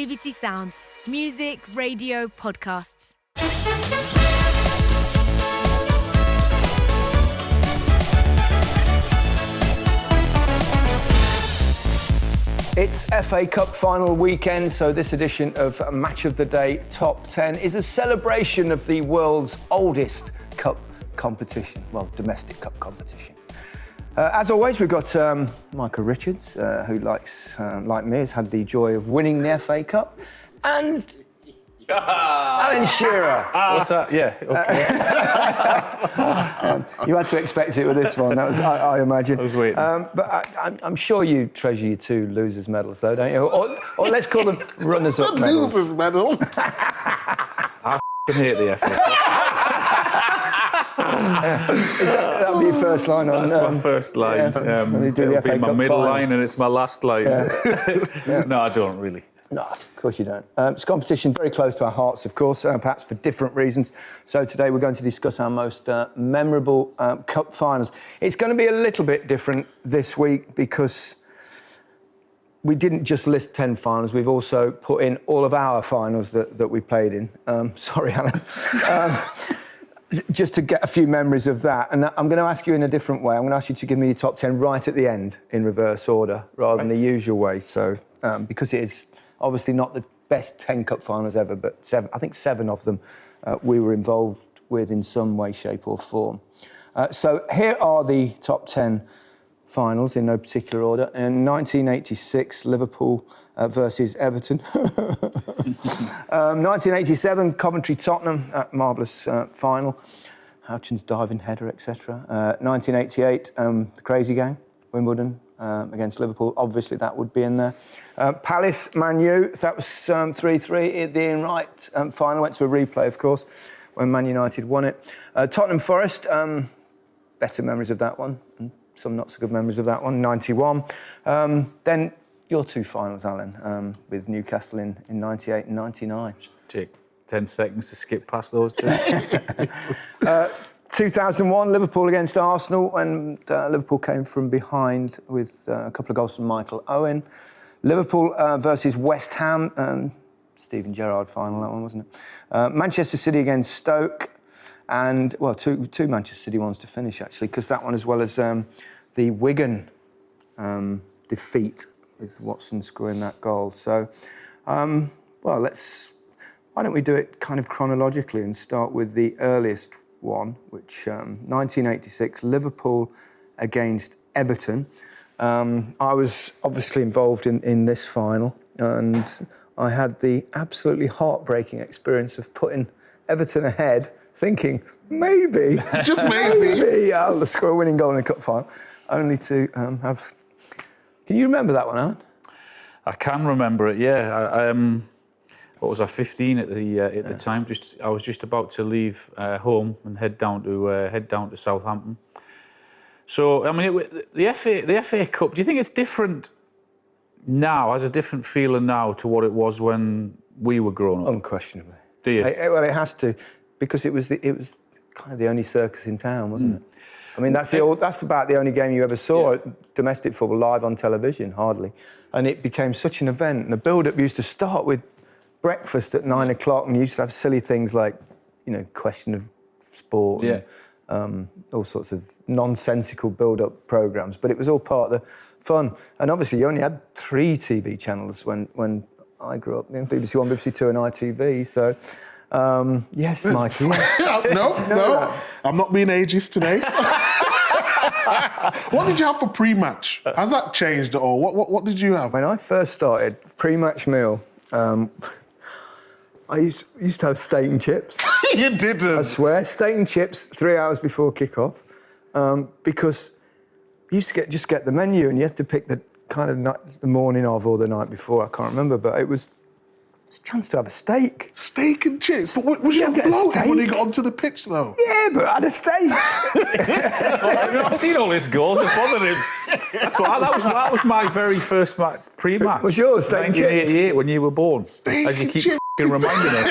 BBC Sounds. Music, radio, podcasts. It's FA Cup final weekend, so this edition of Match of the Day Top 10 is a celebration of the world's oldest cup competition, well, domestic cup competition. As always, we've got Micah Richards, who like me, has had the joy of winning the FA Cup, and Alan Shearer. What's that? Yeah, okay. You had to expect it with this one, that was, I imagine. I was waiting. But I'm sure you treasure your two losers' medals, though, don't you? Or let's call them runners-up medals. Losers' medals. I hate the FA Cup. That'll be your first line on. That's my first line. Yeah. You do the It'll FA be my Cup middle final. line, and it's my last line. Yeah. No, I don't really. No, of course you don't. It's a competition very close to our hearts, of course, perhaps for different reasons. So today we're going to discuss our most memorable cup finals. It's going to be a little bit different this week because we didn't just list 10 finals, we've also put in all of our finals that we played in. Sorry, Alan. Just to get a few memories of that. And I'm going to ask you in a different way. I'm going to ask you to give me your top 10 right at the end in reverse order rather than the usual way. So, because it is obviously not the best 10 cup finals ever, but I think seven of them we were involved with in some way, shape or form. So here are the top 10 finals in no particular order. In 1986, Liverpool versus Everton. 1987, Coventry-Tottenham, marvellous final. Houchen's diving header, etc. 1988, the crazy game, Wimbledon against Liverpool. Obviously, that would be in there. Palace, Man U, that was 3-3. The Ian Wright final went to a replay, of course, when Man United won it. Tottenham Forest, better memories of that one. Some not so good memories of that one. 91. Then your two finals, Alan, with Newcastle in 98 and 99. Take 10 seconds to skip past those two. 2001, Liverpool against Arsenal, and Liverpool came from behind with a couple of goals from Michael Owen. Liverpool versus West Ham, Steven Gerrard final, that one, wasn't it? Manchester City against Stoke, and, well, two Manchester City ones to finish, actually, because that one, as well as the Wigan defeat with Watson scoring that goal. So, well, why don't we do it kind of chronologically and start with the earliest one, which 1986, Liverpool against Everton. I was obviously involved in this final, and I had the absolutely heartbreaking experience of putting Everton ahead, thinking maybe, Just maybe. I'll score a winning goal in a cup final, only to have. Can you remember that one, Alan? I can remember it, yeah. What was I, 15 at the time? I was just about to leave home and head down to Southampton. So, I mean, the FA Cup, do you think it's different now, has a different feeling now to what it was when we were growing up? Unquestionably. Do you? Well, it has to, because it was kind of the only circus in town, wasn't it? I mean, that's about the only game you ever saw, domestic football, live on television, hardly. And it became such an event. And the build-up used to start with breakfast at 9 o'clock, and you used to have silly things like, question of sport and all sorts of nonsensical build-up programmes. But it was all part of the fun. And obviously, you only had 3 TV channels when I grew up, BBC One, BBC Two and ITV, so... yes, Mikey. No, I'm not being ageist today. What did you have for pre-match? Has that changed at all? What did you have? When I first started, pre-match meal, I used to have steak and chips. You didn't. I swear, steak and chips 3 hours before kick-off, because you used to just get the menu and you had to pick the kind of the morning of or the night before, I can't remember, but it was... It's a chance to have a steak. Steak and chips? But was you bloated when you got onto the pitch, though? Yeah, but I had a steak. I've seen all his goals, it bothered him. That was my very first pre-match. Was yours steak and chips? 1988, when you were born, as you keep reminding us.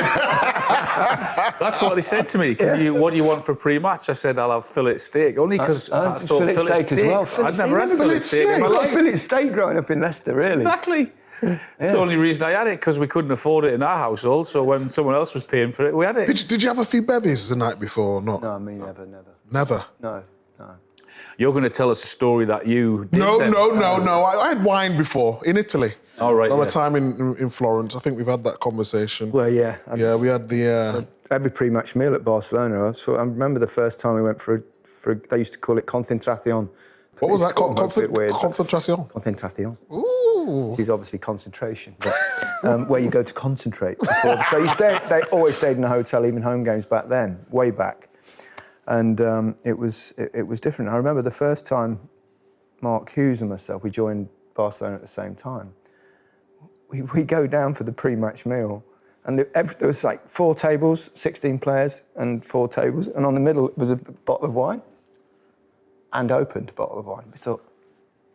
That's what they said to me. What do you want for pre-match? I said, I'll have fillet steak. Only because I thought fillet steak as well. I'd never had fillet steak in my I got life. fillet steak growing up in Leicester, really. Exactly. It's the only reason I had it, because we couldn't afford it in our household. So when someone else was paying for it, we had it. Did you have a few bevies the night before or not? No, me never. Never? No. You're going to tell us a story that you did. No. then. I had wine before in Italy. All right. Another time in Florence. I think we've had that conversation. Well, yeah. Yeah, we had the... Every pre-match meal at Barcelona. I remember the first time we went for they used to call it concentración. What was that? Concentración. Concentración. Ooh. Which is obviously concentration, but, where you go to concentrate before the show. They always stayed in a hotel, even home games back then, way back, and it was different. I remember the first time Mark Hughes and myself, we joined Barcelona at the same time. We go down for the pre-match meal, and there was like 4 tables, 16 players, and 4 tables, and on the middle was a bottle of wine, and opened bottle of wine. We thought,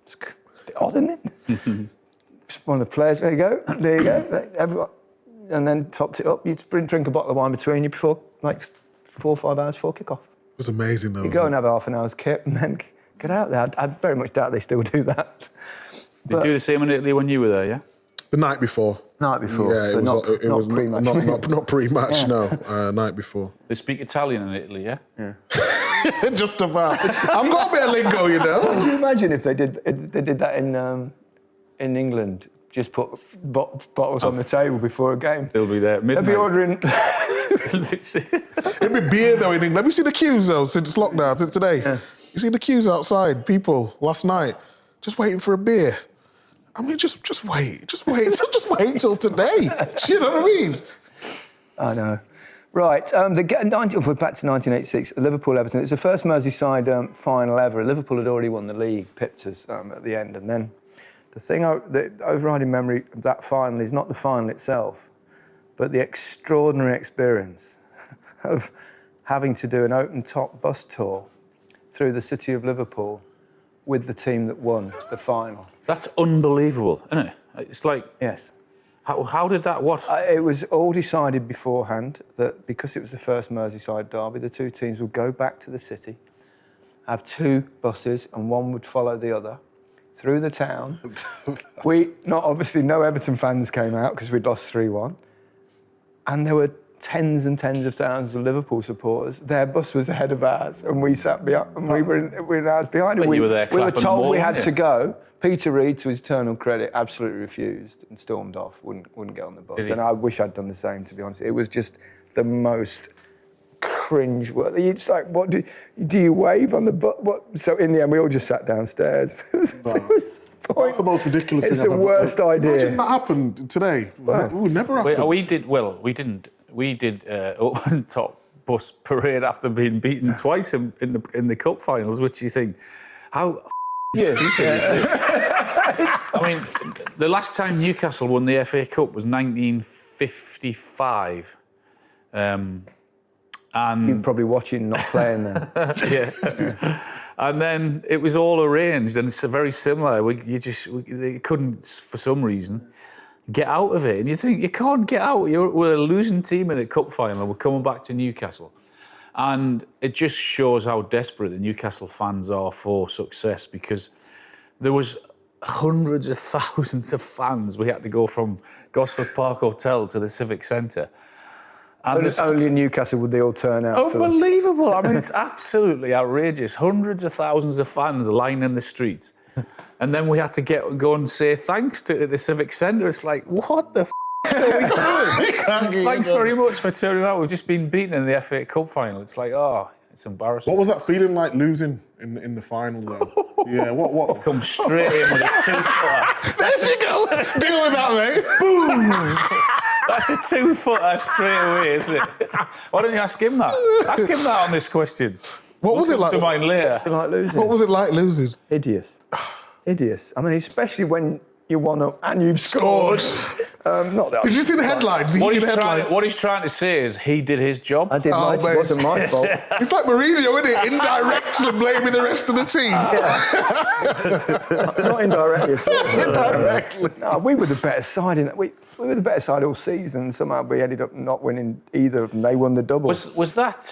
it's a bit odd, isn't it? One of the players, there you go, everyone, and then topped it up. You'd drink a bottle of wine between you before, like 4 or 5 hours before kick-off. It was amazing, though. You go and have half an hour's kip, and then get out there. I very much doubt they still do that. Did you do the same in Italy when you were there, yeah? The night before. Night before, Yeah, but it was not pre-match. Not pre-match, Yeah. no. Night before. They speak Italian in Italy, yeah? Yeah. Just about. I've got a bit of lingo, you know. Can you imagine if they did that in England? Just put bottles on the table before a game. Still be there at They'd midnight. be ordering. It'd be beer, though, in England. Have you seen the queues, though, since lockdown, since today? Yeah. You see the queues outside, people, last night, just waiting for a beer. I mean, just wait. Just wait till today. Do you know what I mean? I know. Right, we're back to 1986, Liverpool-Everton. It's the first Merseyside final ever. Liverpool had already won the league, pipped us at the end. And then the overriding memory of that final is not the final itself, but the extraordinary experience of having to do an open-top bus tour through the city of Liverpool with the team that won the final. That's unbelievable, isn't it? It's like... Yes. How did that... What? It was all decided beforehand that because it was the first Merseyside derby, the 2 teams would go back to the city, have 2 buses, and one would follow the other through the town. No Everton fans came out because we'd lost 3-1. And there were tens and tens of thousands of Liverpool supporters. Their bus was ahead of ours, and we sat behind, and we were in ours behind. But you were there we were clapping told more, we had weren't to you? go. Peter Reid, to his eternal credit, absolutely refused and stormed off. Wouldn't get on the Did bus. he? And I wish I'd done the same, to be honest. It was just the most cringe-worthy. It's like, what do you wave on the bus? So in the end, we all just sat downstairs. That's the most ridiculous thing It's I've the ever worst heard. idea. Imagine that happened today. Wow. Ooh, never happened. We didn't. We did open top bus parade after being beaten twice in the cup finals, which you think, how stupid is this? I mean, the last time Newcastle won the FA Cup was 1955. And You were probably watching, not playing then. yeah. And then it was all arranged, and it's very similar. They couldn't, for some reason, get out of it. And you think, you can't get out. We're a losing team in a cup final. We're coming back to Newcastle. And it just shows how desperate the Newcastle fans are for success, because there was hundreds of thousands of fans. We had to go from Gosford Park Hotel to the Civic Centre. And Only in Newcastle would they all turn out. unbelievable. I mean, it's absolutely outrageous. Hundreds of thousands of fans lining the streets. And then we had to go and say thanks to the Civic Centre. It's like, what the are we doing? Thanks very much for turning out. We've just been beaten in the FA Cup final. It's like, it's embarrassing. What was that feeling like losing in the final then? Yeah, what? Come straight in with a 2-footer. There you go. Deal with that, mate. Boom! That's a 2-footer straight away, isn't it? Why don't you ask him that? Ask him that on this question. What was it like? To mine later. Like losing. What was it like losing? Hideous. Hideous. I mean, especially when you're 1-up and you've scored. Not that. Did you see the headlines? What he's trying to say is he did his job. I did Oh, it mate. wasn't my fault. It's like Mourinho, isn't it? Indirectly blaming the rest of the team. Not indirectly at all. Indirectly. No, we were the better side in it. We were the better side all season. Somehow we ended up not winning either of them. They won the double. Was that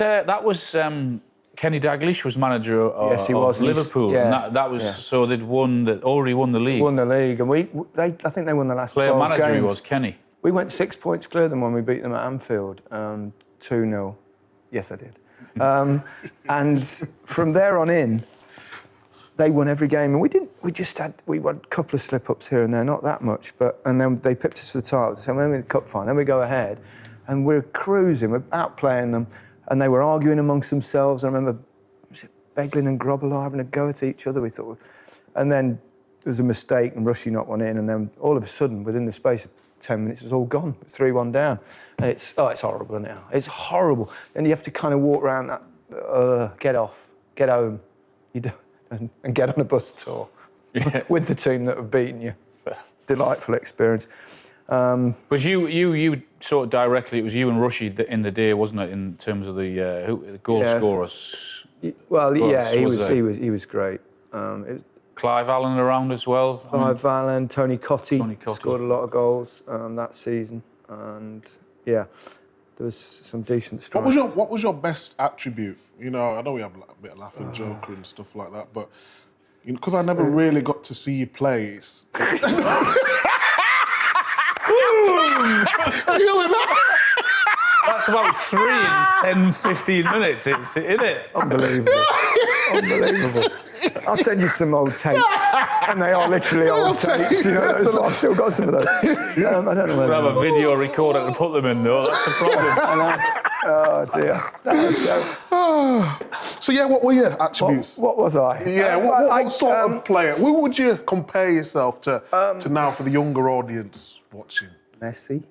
Kenny Dalglish was manager of, Yes, he was. Liverpool, Yeah, and that was so they'd already won the league. Won the league, and I think they won the last Player 12 manager games. he was, Kenny. We went 6 points clear of them when we beat them at Anfield, 2-0. Yes, I did. And from there on in, they won every game, and we had a couple of slip-ups here and there, not that much, and then they pipped us for the title. So then we the cup final, then we go ahead, and we're cruising, we're outplaying them, and they were arguing amongst themselves. I remember Beglin and Grobbelaar having a go at each other, we thought. And then there was a mistake, and Rushy knocked one in, and then all of a sudden, within the space of 10 minutes, it was all gone, 3-1 down. And it's horrible now. It's horrible. Then you have to kind of walk around that, get off, get home, and get on a bus tour with the team that have beaten you. Delightful experience. But you sort of directly, it was you and Rushy in the day, wasn't it, in terms of the goal scorers? Well, he was great. It was Clive Allen around as well. Clive Allen, Tony Cottee scored a lot of goals that season, and there was some decent strikes. What was your best attribute? You know, I know we have a bit of laughing, joke and stuff like that, but because I never really got to see you play. That's about 3 in 10, 15 minutes, isn't it? Unbelievable. Unbelievable. I'll send you some old tapes. And they are literally old tapes. You know, I've still got some of those. I don't know whether... We'll have a video recorder and put them in, though. That's a problem. Oh, dear. So, what were your attributes? What was I? Yeah, what sort of player? Who would you compare yourself to now for the younger audience watching? Messi?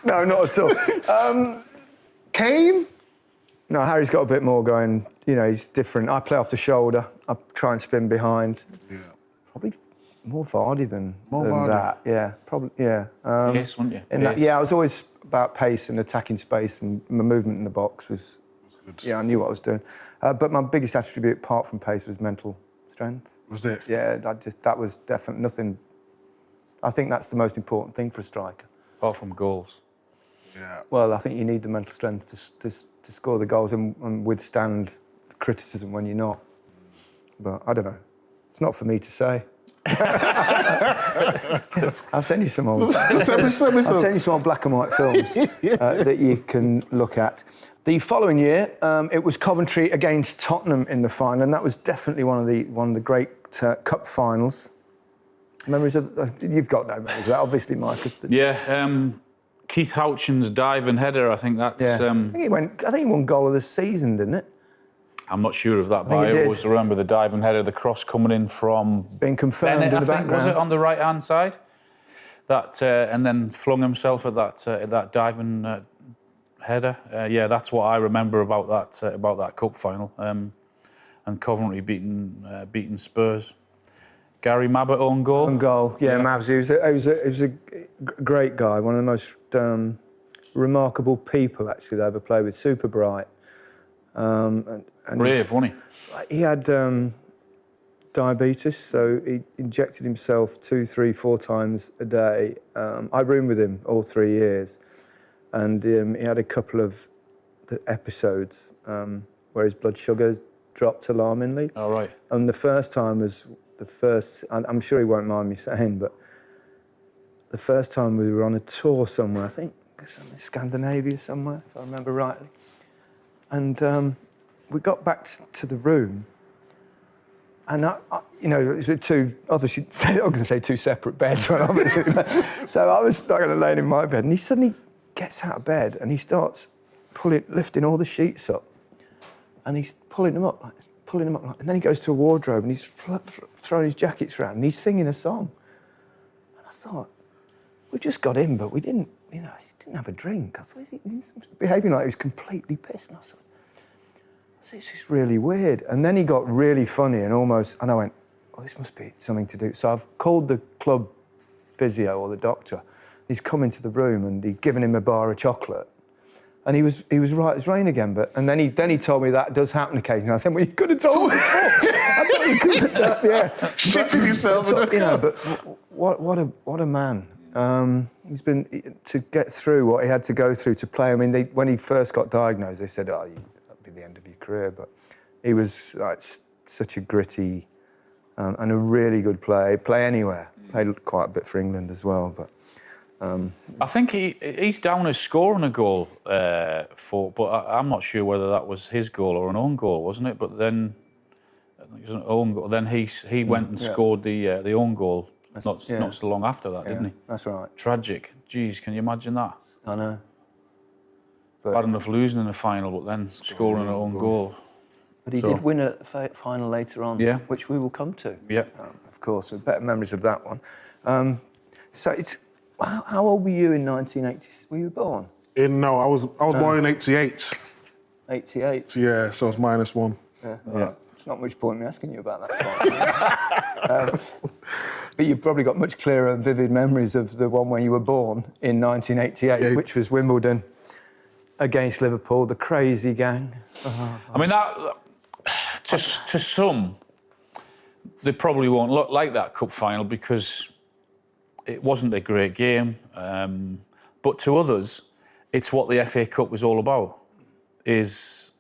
No, not at all. Kane? No, Harry's got a bit more going. You know, he's different. I play off the shoulder. I try and spin behind. Yeah. Probably more Vardy than that. Yeah, probably. Yeah. Yes, wouldn't you? I was always about pace and attacking space, and my movement in the box was good. Yeah, I knew what I was doing. But my biggest attribute, apart from pace, was mental strength. Was it? Yeah, that was definitely nothing. I think that's the most important thing for a striker. Apart from goals. Yeah. Well, I think you need the mental strength to score the goals and withstand criticism when you're not. But I don't know. It's not for me to say. I'll send you some old. I'll send you some old black and white films that you can look at. The following year, it was Coventry against Tottenham in the final, and that was definitely one of the great cup finals. Memories of you've got no memories of that, obviously, Michael. Yeah, Keith Houchin's dive and header. I think that's. I think he won goal of the season, didn't it? I'm not sure of that, but I always remember the dive and header, the cross coming in from. It's been confirmed Bennett, in the background. Was it on the right hand side? That and then flung himself at that dive and header. That's what I remember about that cup final. And Coventry beating Spurs. Gary Mabbutt own goal. Own goal, yeah. Mavs. He was a great guy. One of the most remarkable people actually that I ever played with. Super bright. And brave, wasn't he? He had diabetes, so he injected himself 2, 3, 4 times a day. I roomed with him all 3 years, and he had a couple of episodes where his blood sugars dropped alarmingly. Oh, right. And the first time was I'm sure he won't mind me saying, but the first time we were on a tour somewhere, I think Scandinavia somewhere, if I remember rightly. And we got back to the room, and it was with obviously, I'm going to say 2 separate beds, obviously. So I was not going to lay in my bed, and he suddenly gets out of bed and he starts lifting all the sheets up, and he's pulling them up, and then he goes to a wardrobe and he's throwing his jackets around and he's singing a song. And I thought, we just got in, but we didn't, he didn't have a drink. I thought, he's behaving like he was completely pissed. And I thought, this is really weird. And then he got really funny and I went, this must be something to do. So I've called the club physio or the doctor. He's come into the room and he'd given him a bar of chocolate. And he was right as rain again. And then he told me that does happen occasionally. I said, well, you could have told me before. I thought you could have, yeah. Shitting yourself. But what a man. He's been to get through what he had to go through to play. I mean, when he first got diagnosed, they said, that'll be the end of your career. But he was like such a gritty and a really good player. Play anywhere. Played quite a bit for England as well. But I think he's down as scoring a goal but I'm not sure whether that was his goal or an own goal, wasn't it? But then I think it was an own goal. Then he went and scored the own goal. Not so long after that, didn't he? That's right. Tragic. Jeez, can you imagine that? I know. But bad enough losing in the final, but then scoring an own goal. But he did win a final later on, which we will come to. Yeah. Of course, better memories of that one. So it's... How old were you in 1980? Were you born? No, I was born in 88. 88? Yeah, so I was -1. Yeah. Right. It's not much point me asking you about that. But you've probably got much clearer and vivid memories of the one when you were born in 1988, which was Wimbledon against Liverpool, the crazy gang. I mean, that to some, they probably won't look like that cup final because it wasn't a great game. But to others, it's what the FA Cup was all about, is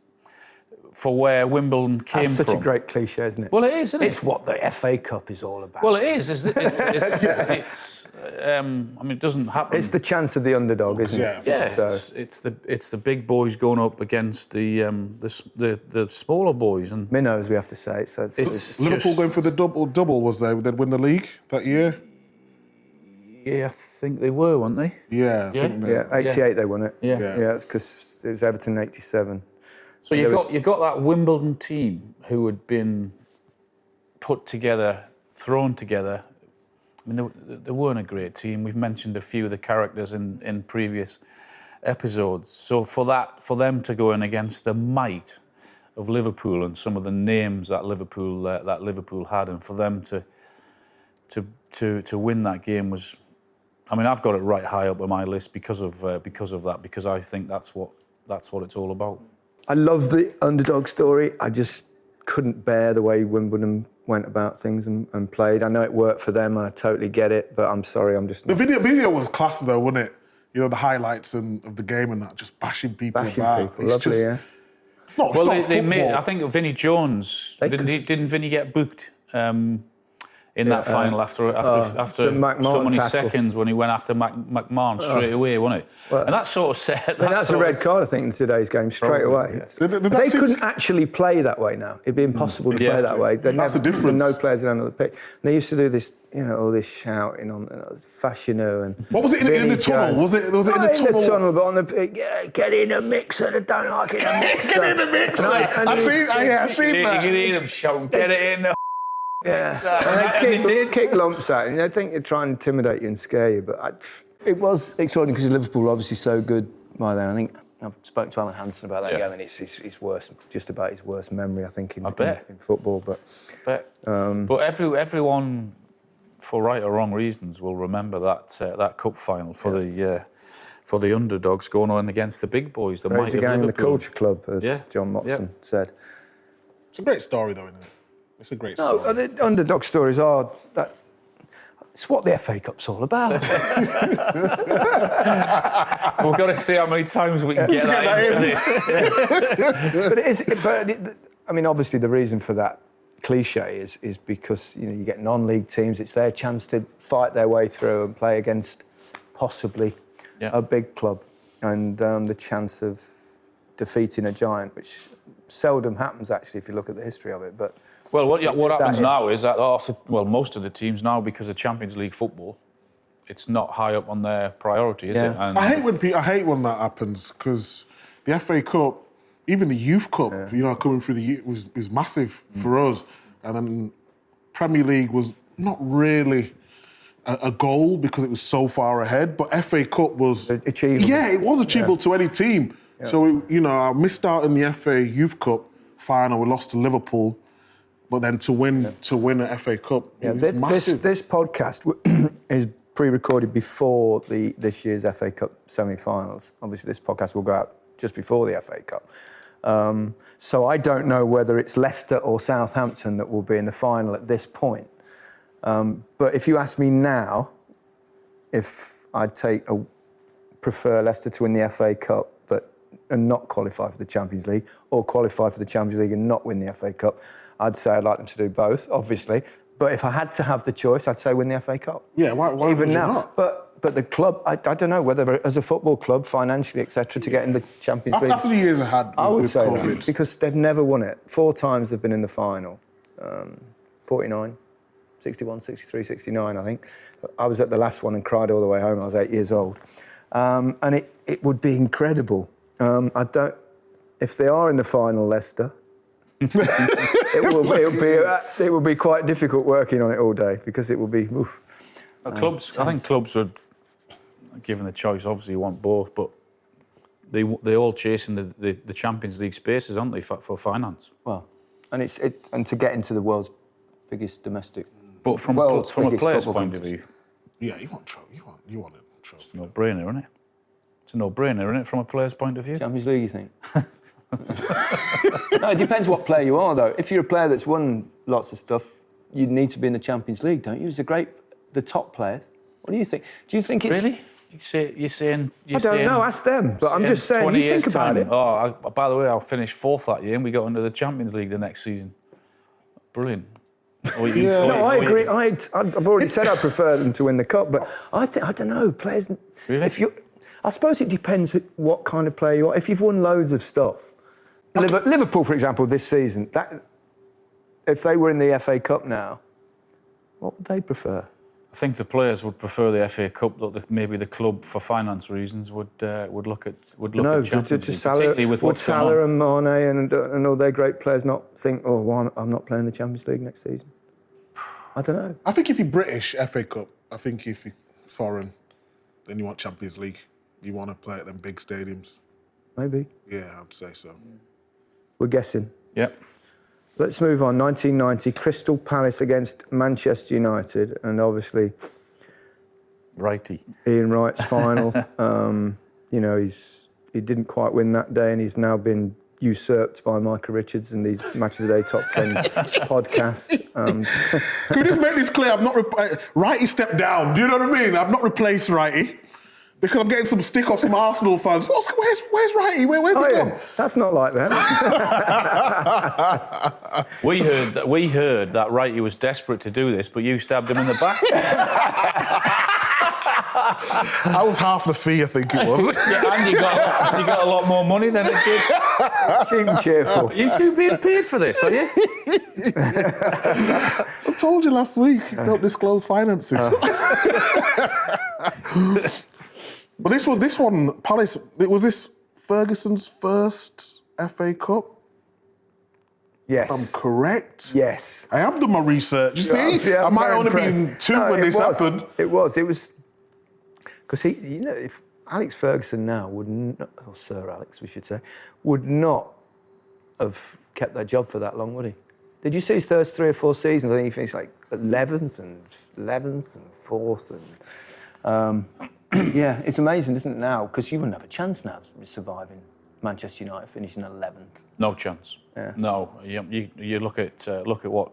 for where Wimbledon came from. That's such a great cliche, isn't it? Well, it is, isn't it? It's what the FA Cup is all about. Well, it is. I mean, it doesn't happen. It's the chance of the underdog, isn't it? Yeah, so it's the big boys going up against the smaller boys and minnows, we have to say. So it's Liverpool going for the double was there? They'd win the league that year. Yeah, I think they were, weren't they? Yeah, I think they. 88 they won it. Yeah, it's because it was Everton 87. So you got that Wimbledon team who had been put together, thrown together. I mean, they weren't a great team. We've mentioned a few of the characters in previous episodes. So for them to go in against the might of Liverpool and some of the names that Liverpool had, and for them to win that game was, I mean, I've got it right high up on my list because of that, because I think that's what it's all about. I love the underdog story. I just couldn't bear the way Wimbledon went about things and played. I know it worked for them, and I totally get it, but I'm sorry, I'm just not... The video was class though, wasn't it? You know, the highlights of the game and that, just bashing people about. Lovely, yeah. It's not they made, I think Vinnie Jones, didn't Vinnie get booked in that final after so many seconds when he went after McMahon straight away, wasn't it? Well, and that sort of said... That's a red card, I think, in today's game, straight away. Yeah. They couldn't actually play that way now. It'd be impossible to play that way. That's the difference. No players around the pitch. And they used to do this, all this shouting on Fashioner and... What was it in the tunnel? Was it in the tunnel? In the tunnel, but on the... get in a mixer, I don't like it in a mixer. Get in a mixer! I've seen that. You can hear them shout, get it in the... Yeah, and they kick lumps at you. I think they try and intimidate you and scare you, but it was extraordinary because Liverpool were obviously so good by then. I think I've spoken to Alan Hansen about that game, and it's his worst, just about his worst memory, I think, in football. But everyone, for right or wrong reasons, will remember that cup final for the underdogs going on against the big boys, the might of Liverpool. The culture club, as John Motson said. It's a great story, though, isn't it? It's a great story. No, the underdog stories are that. It's what the FA Cup's all about. We've got to see how many times we can get that into this. I mean, obviously, the reason for that cliche is because you get non-league teams. It's their chance to fight their way through and play against possibly a big club, and the chance of defeating a giant, which seldom happens actually if you look at the history of it, but. Well, what happens now is that most of the teams now, because of Champions League football, it's not high up on their priority, is it? And I hate when that happens because the FA Cup, even the Youth Cup, coming through the youth was massive for us, and then Premier League was not really a goal because it was so far ahead, but FA Cup was achievable. Yeah, it was achievable to any team. Yeah. So I missed out in the FA Youth Cup final. We lost to Liverpool. But then to win an FA Cup, it's massive. This podcast is pre-recorded before this year's FA Cup semi-finals. Obviously, this podcast will go out just before the FA Cup. So I don't know whether it's Leicester or Southampton that will be in the final at this point. But if you ask me now, if I'd prefer Leicester to win the FA Cup and not qualify for the Champions League, or qualify for the Champions League and not win the FA Cup. I'd say I'd like them to do both, obviously. But if I had to have the choice, I'd say win the FA Cup. Yeah, why even would you now? not? But the club, I don't know whether as a football club, financially, etc., to get in the Champions League. After the years I had I would with say COVID. that, because they've never won it. 4 times they've been in the final. 49, 61, 63, 69, I think. I was at the last one and cried all the way home. I was 8 years old. And it would be incredible. If they are in the final, Leicester, it will be quite difficult working on it all day, because it will be. Oof. I think clubs would, given the choice, obviously want both, but they're all chasing the Champions League spaces, aren't they, for finance? Well, and and to get into the world's biggest domestic. But from a player's point of view, Yeah, you want trophy. You want a trophy. it's a no-brainer, isn't it? It's a no-brainer, isn't it, from a player's point of view? Champions League, you think? No, it depends what player you are, though. If you're a player that's won lots of stuff, you need to be in the Champions League, don't you? The top players. What do you think? Do you think it's... Really? You're saying... I don't know, ask them. But I'm just saying, you think about it. By the way, I'll finish 4th that year and we got into the Champions League the next season. Brilliant. No, I agree. I've already said I prefer them to win the cup, but I don't know, players... Really? I suppose it depends what kind of player you are. If you've won loads of stuff... Liverpool, for example, this season, if they were in the FA Cup now, what would they prefer? I think the players would prefer the FA Cup, but maybe the club, for finance reasons, would look at Champions League, particularly with what's going on. Would Salah and Mane and all their great players not think, well, I'm not playing the Champions League next season? I don't know. I think if you're British, FA Cup. I think if you're foreign, then you want Champions League. You want to play at them big stadiums. Maybe. Yeah, I'd say so. We're guessing. Yep. Let's move on. 1990, Crystal Palace against Manchester United, and obviously... Righty. Ian Wright's final. He didn't quite win that day, and he's now been usurped by Micah Richards in the Match of the Day Top 10 podcast. Can we just make this clear? Righty stepped down. Do you know what I mean? I've not replaced Righty. Because I'm getting some stick off some Arsenal fans. Where's Righty? Where's he gone? That's not like that. We heard that Righty was desperate to do this, but you stabbed him in the back. I was half the fee, I think it was. Yeah, and you got a lot more money than it did. Cheap and cheerful. You two being paid for this, are you? I told you last week, don't disclose finances. But this one, Palace, was this Ferguson's first FA Cup? Yes. If I'm correct? Yes. I have done my research, you see? Yeah, I might only be 2 when this happened. It was. Because if Alex Ferguson now would not, or Sir Alex, we should say, would not have kept that job for that long, would he? Did you see his first 3 or 4 seasons? I think he finished like 11th and 4th. And yeah, it's amazing, isn't it, now? Because you wouldn't have a chance now of surviving Manchester United finishing 11th. No chance. Yeah. No. You look at what...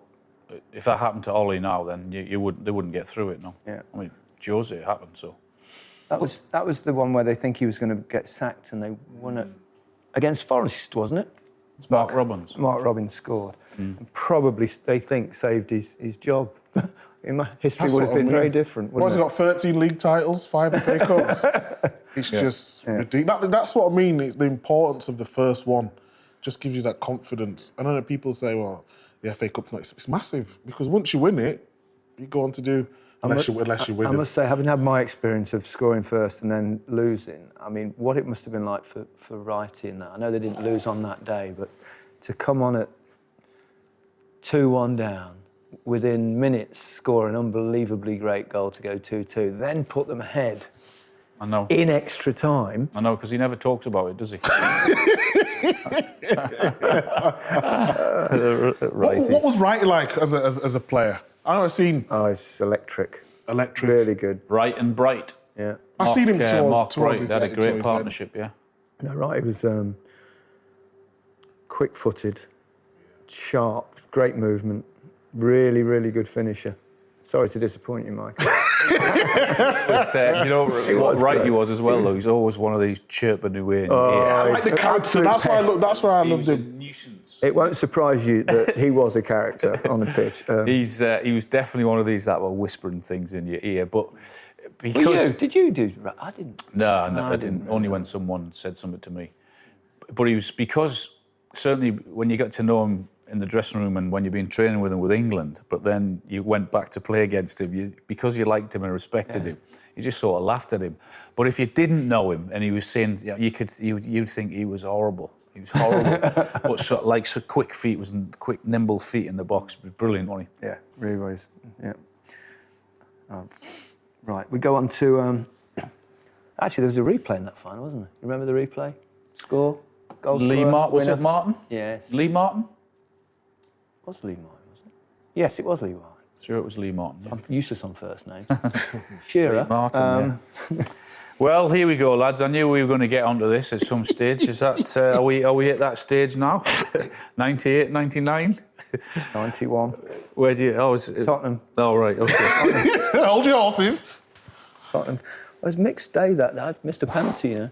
If that happened to Ollie now, then they wouldn't get through it, no. Yeah. I mean, Jose, it happened, so... That was the one where they think he was going to get sacked, and they won it against Forest, wasn't it? It's Mark Robbins. Mark Robbins scored. And probably, they think, saved his job. History would have been very different, wouldn't He got 13 league titles, 5 FA Cups. It's just ridiculous. That's what I mean, the importance of the first one. Just gives you that confidence. I know that people say, well, the FA Cup's not... It's massive, because once you win it, you go on to do... Unless you win it. I must say, having had my experience of scoring first and then losing, I mean, what it must have been like for Wrighty in that. I know they didn't lose on that day, but to come on at 2-1 down, within minutes score an unbelievably great goal to go 2-2, then put them ahead. I know. In extra time. I know, because he never talks about it, does he? What was Wrighty like as a player? I know I've seen... Oh, it's electric. Electric. Really good. Bright and Bright. Yeah. I've seen him Mark Bright. his They had a great his partnership, yeah. No, right, he was quick-footed, sharp, great movement, really, really good finisher. Sorry to disappoint you, Mike. Do you know what right he was as well, though? He's always one of these chirping away. I like the character. That's why I loved him. It won't surprise you that he was a character on the pitch. He was definitely one of these that were whispering things in your ear, but because did you do? I didn't. No, I didn't. Only when someone said something to me. But he was, because certainly when you got to know him in the dressing room and when you've been training with him with England, but then you went back to play against him, because you liked him and respected him, you just sort of laughed at him. But if you didn't know him and he was saying, you'd think he was horrible. He was horrible. But so quick feet, quick, nimble feet in the box. It was brilliant, wasn't he? Yeah, really was. Yeah. Right, we go on to... actually, there was a replay in that final, wasn't there? You remember the replay? Score? Goal scorer, Was winner? it Martin? Yes. Lee Martin? It was Lee Martin, wasn't it? Yes, it was Lee Martin. Sure, it was Lee Martin. Yeah. I'm useless on first names. Shearer. Lee Martin, yeah. Well, here we go, lads. I knew we were going to get onto this at some stage. Is that are we at that stage now? 98, 99? 91. Where do you... Oh, is it... Tottenham. Oh, right, OK. Hold your horses. Tottenham. It was a mixed day that I missed a penalty, you know.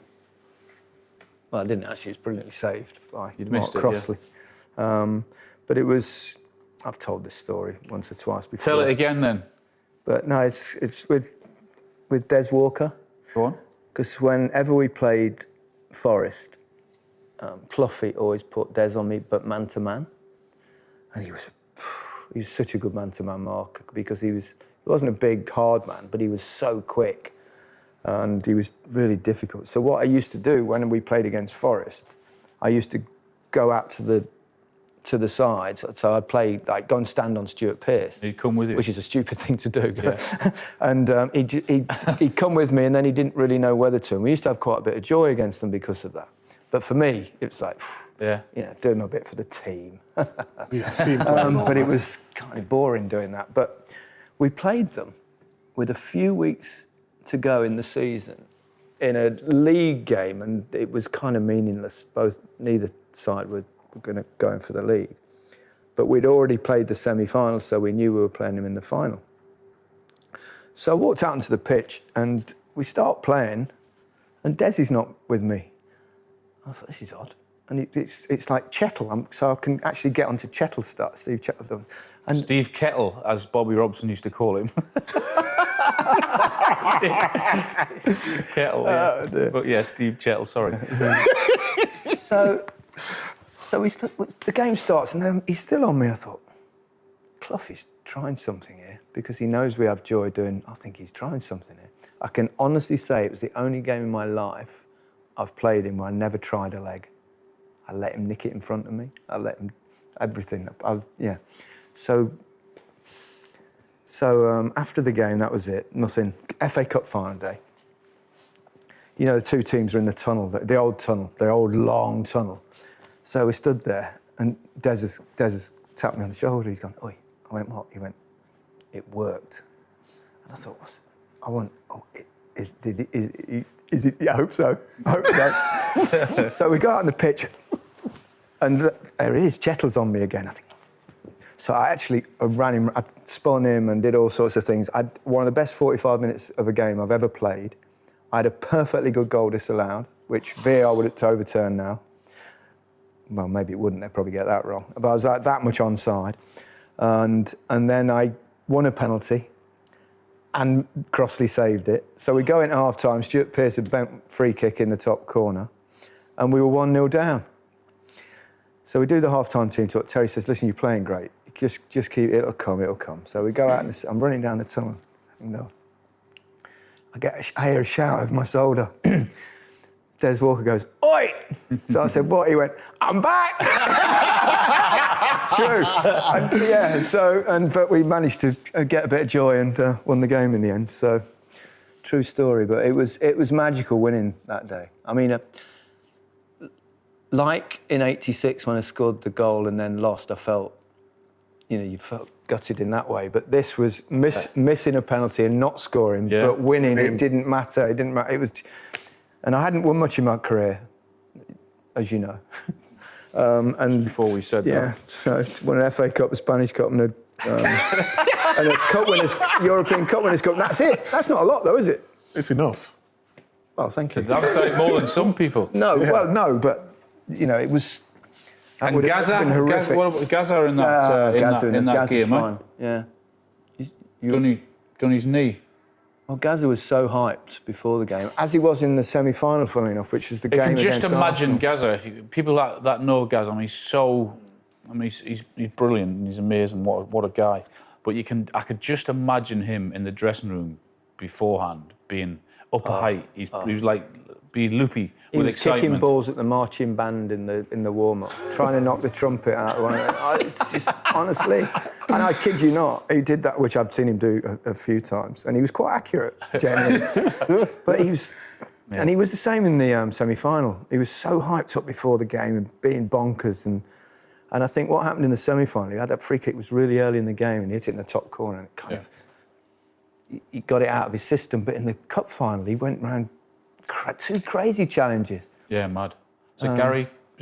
Well, I didn't actually. It was brilliantly saved by Mark Crossley. Yeah. But it was... I've told this story once or twice before. Tell it again, then. But no, it's with Des Walker. Go on. Because whenever we played Forest, Cloughie always put Des on me, but man-to-man. And he was such a good man-to-man mark, because he wasn't a big, hard man, but he was so quick. And he was really difficult. So what I used to do when we played against Forest, I used to go out to the sides. So I'd go and stand on Stuart Pearce. He'd come with you, which is a stupid thing to do. Yeah. And he'd come with me, and then he didn't really know whether to. And we used to have quite a bit of joy against them because of that. But for me, it was like, doing a bit for the team. But it was kind of boring doing that. But we played them with a few weeks to go in the season in a league game, and it was kind of meaningless. Neither side were going to go in for the league. But we'd already played the semi-final, so we knew we were playing him in the final. So I walked out onto the pitch, and we start playing, and Desi's not with me. I thought, this is odd. And it's like Chettle, so I can actually get onto Chettle's start, Steve Chettle's. And Steve Kettle, as Bobby Robson used to call him. Steve Kettle, yeah. But yeah, Steve Chettle, sorry. So the game starts, and then he's still on me. I thought, Cloughie's trying something here, because he knows we have joy doing. I think he's trying something here. I can honestly say it was the only game in my life I've played in where I never tried a leg. I let him nick it in front of me. I let him everything. So after the game, that was it. Nothing. FA Cup final day. You know, the two teams are in the tunnel, the old long tunnel. So we stood there, and Des has tapped me on the shoulder. He's gone, oi. I went, what? He went, it worked. And I thought, is it? Yeah, I hope so. So we go out on the pitch, and there he is. Chettle's on me again, I think. So I ran him, I spun him and did all sorts of things. One of the best 45 minutes of a game I've ever played. I had a perfectly good goal disallowed, which VAR would have to overturn now. Well, maybe it wouldn't, they'd probably get that wrong. But I was like that much onside. And then I won a penalty, and Crossley saved it. So we go into half-time, Stuart Pearce had bent free kick in the top corner, and we were 1-0 down. So we do the half-time team talk. Terry says, listen, you're playing great. Just keep, it'll come. So we go out, and I'm running down the tunnel. I hear a shout over my shoulder. Des Walker goes, oi! So I said, what? He went, I'm back! True. But we managed to get a bit of joy and won the game in the end. So, true story. But it was magical winning that day. I mean, like in '86 when I scored the goal and then lost, I felt, you felt gutted in that way. But this was missing a penalty and not scoring, but winning. It didn't matter. It was, and I hadn't won much in my career, as you know. And before we said that. Yeah, so won an FA Cup, a Spanish Cup, and a and a Cup Winners' European Cup Winners' Cup. That's it. That's not a lot, though, is it? It's enough. Well, thank you. I'd say more than some people. No, well, no, but it was. And Gazza, what about Gazza in that game? Fine. Yeah. Done his knee. Well, Gazza was so hyped before the game, as he was in the semi-final, funnily enough, which was the game You can against just imagine Arsenal. Gazza. People that know Gazza, he's brilliant and he's amazing. What a guy! But I could just imagine him in the dressing room beforehand, being up a height. He was like being loopy with excitement. Kicking balls at the marching band in the warm-up, trying to knock the trumpet out of one of them. It's just, honestly, and I kid you not, he did that, which I've seen him do a few times, and he was quite accurate, generally. But he was, and he was the same in the semi-final. He was so hyped up before the game and being bonkers, and I think what happened in the semi-final, he had that free kick, was really early in the game, and he hit it in the top corner, and it kind of, he got it out of his system. But in the cup final, he went round 2 crazy challenges. Yeah, mad. Was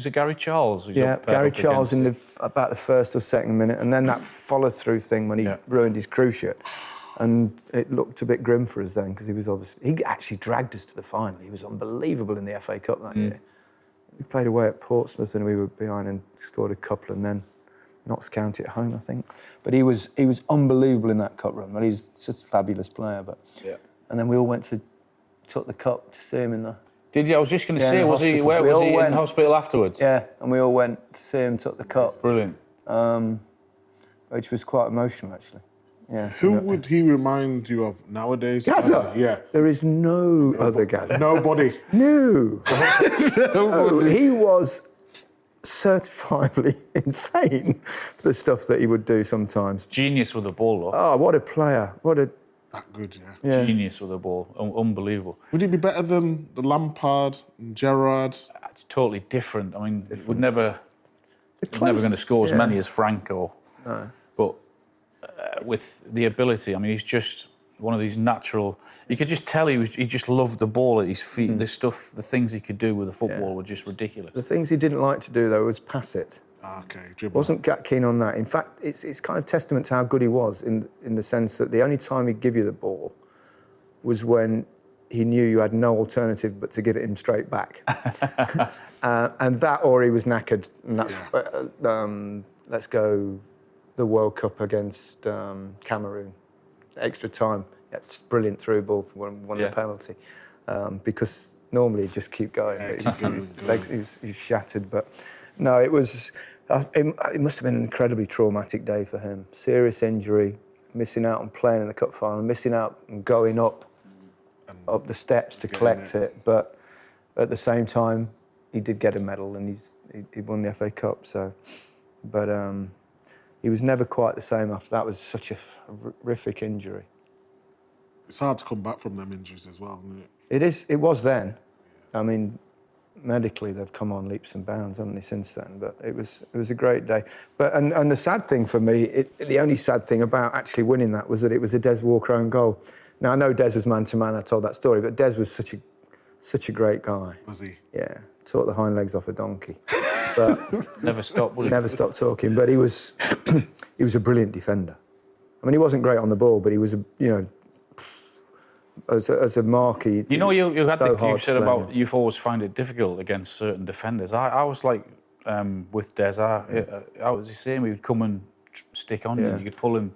it Gary Charles? Gary Charles in about the first or second minute, and then that follow-through thing when he ruined his cruciate. And it looked a bit grim for us then, because he actually dragged us to the final. He was unbelievable in the FA Cup that year. We played away at Portsmouth and we were behind and scored a couple, and then Notts County at home, I think. But he was unbelievable in that cup run. Well, he's just a fabulous player. And then we all took the cup to see him in the... Did you? I was just going to say, was he in hospital afterwards? Yeah, and we all went to see him, took the cup. Brilliant. Which was quite emotional, actually. Yeah. Who would he remind you of nowadays? Gazza? Yeah. There is no other Gazza. Nobody. No. He was certifiably insane for the stuff that he would do sometimes. Genius with the ball, though. Oh, what a player. That good, yeah. Genius with the ball. Unbelievable. Would he be better than the Lampard and Gerrard? It's totally different. I mean, we're never going to score as many as Franco. No. But with the ability, I mean, he's just one of these natural... You could just tell he just loved the ball at his feet. The things he could do with the football were just ridiculous. The things he didn't like to do, though, was pass it. Okay, dribble. Wasn't that keen on that. In fact, it's kind of testament to how good he was in the sense that the only time he'd give you the ball was when he knew you had no alternative but to give it him straight back. And that, or he was knackered. And that's let's go the World Cup against Cameroon. Extra time. It's brilliant through ball for one the penalty. Because normally he'd just keep going. But he was shattered. But no, it was... It must have been an incredibly traumatic day for him. Serious injury, missing out on playing in the cup final, missing out on going up the steps to collect it. But at the same time, he did get a medal and he won the FA Cup. So, but he was never quite the same after that. It was such a horrific injury. It's hard to come back from them injuries as well, isn't it? It is. It was then. I mean, medically they've come on leaps and bounds, haven't they, since then? But it was a great day. But and the sad thing for me, the only sad thing about actually winning that was that it was a Des Walker own goal. Now I know Des was man to man. I told that story, but Des was such a great guy. Was he? Yeah, taught the hind legs off a donkey. But never stopped. Never stopped talking. But he was a brilliant defender. I mean, he wasn't great on the ball, but he was as a marquee. You said about you've always found it difficult against certain defenders. I was like with Des. I was the same. He would come and stick on you. You could pull him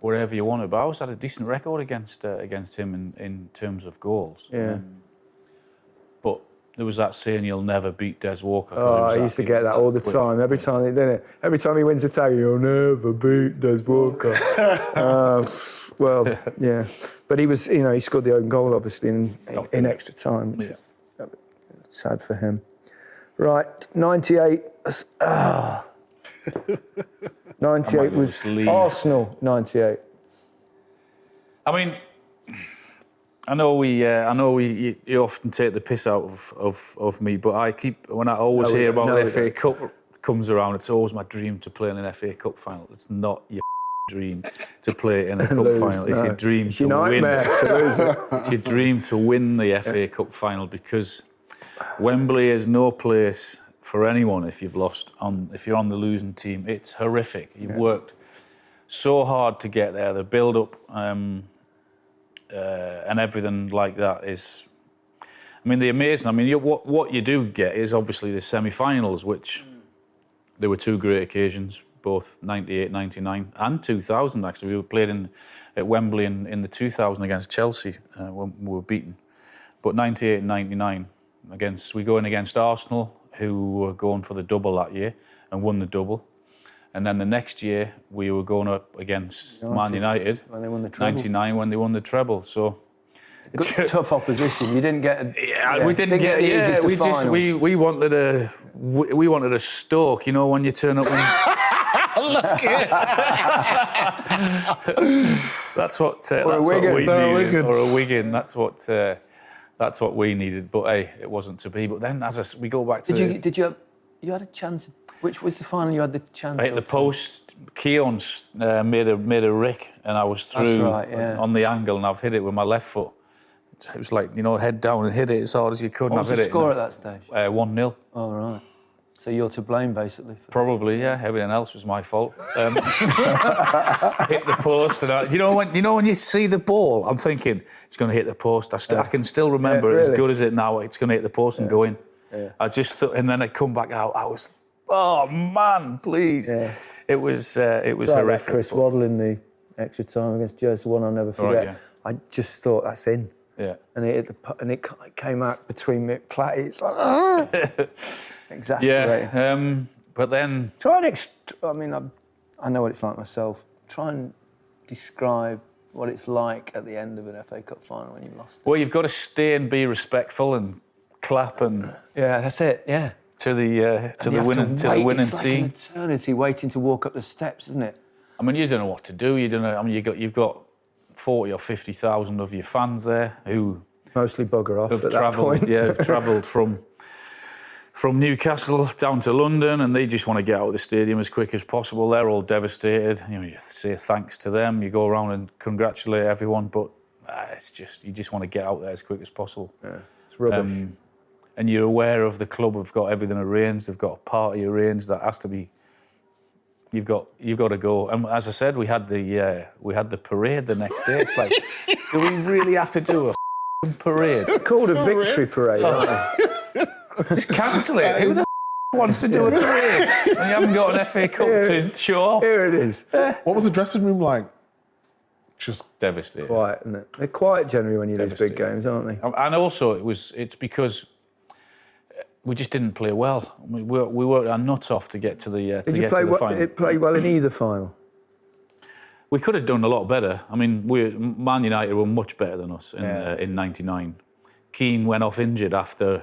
wherever you wanted. But I always had a decent record against him in terms of goals. Yeah. But there was that saying, "You'll never beat Des Walker." Oh, I used to get that all the time. Every time he did it. Every time he wins a tag, you'll never beat Des Walker. Well, yeah. But he was, he scored the own goal, obviously, in extra time. Which is sad for him. Right, 98. 98 was Arsenal, 98. I mean, I know you often take the piss out of me, but when I always hear about the FA Cup comes around, it's always my dream to play in an FA Cup final. It's not your dream to play in a cup final. It's your dream to win. It's your dream to win the FA Cup final, because Wembley is no place for anyone if you're on the losing team. It's horrific. You've worked so hard to get there. The build-up and everything like that is... I mean, the amazing... I mean, what you do get is obviously the semi-finals, which there were two great occasions, both 98, 99 and 2000, actually. We played at Wembley in the 2000 against Chelsea when we were beaten. But 98 and 99, we go in against Arsenal, who were going for the double that year and won the double. And then the next year, we were going up against Man United, when they won the treble. 99, when they won the treble. So Good, tough opposition. You didn't get. We didn't get. Yeah, we wanted a Stoke. You know, when you turn up. Look it. That's what we needed. Or a Wigan. That's what we needed. But hey, it wasn't to be. But then, we go back to. You had a chance? Which was the final you had the chance? I hit the post. Keown's made a rick, and I was through on the angle, and I've hit it with my left foot. It was like, head down and hit it as hard as you could. What was the score at that stage? 1-0. Oh, right. So you're to blame, basically. Probably, yeah. Everything else was my fault. Hit the post, and when you see the ball, I'm thinking it's going to hit the post. I can still remember it as good as it now. It's going to hit the post and go in. Yeah. I just thought, and then it come back out. I was, oh man, please. Yeah. It was horrific. Chris Waddle in the extra time against Jersey, the one I'll never forget. Right, yeah. I just thought that's in. Yeah. And it came out between me Platty. It's like exasperating. Yeah. But then I know what it's like myself. Try and describe what it's like at the end of an FA Cup final when you've lost it. Well, you've got to stay and be respectful and clap and that's it. Yeah. To the winning team. It's like an eternity waiting to walk up the steps, isn't it? I mean, you don't know what to do. You don't know. I mean, you've got 40 or 50,000 of your fans there who mostly bugger off at that point. Yeah, have travelled from Newcastle down to London, and they just want to get out of the stadium as quick as possible. They're all devastated. You say thanks to them. You go around and congratulate everyone, but it's just you just want to get out there as quick as possible. Yeah, it's rubbish. And you're aware of the club have got everything arranged. They've got a party arranged that has to be. You've got to go. And as I said, we had the parade the next day. It's like, do we really have to do a parade? It's called a victory parade. Just cancel it. Who the wants to do a parade? And you haven't got an FA Cup to show off. Here it is. What was the dressing room like? Just devastating. Quiet, isn't it? They're quiet generally when you lose big games, aren't they? And also, it's because we just didn't play well. We worked our nuts off to get to the final. Did you play well in either final? We could have done a lot better. I mean, Man United were much better than us in '99. Keane went off injured after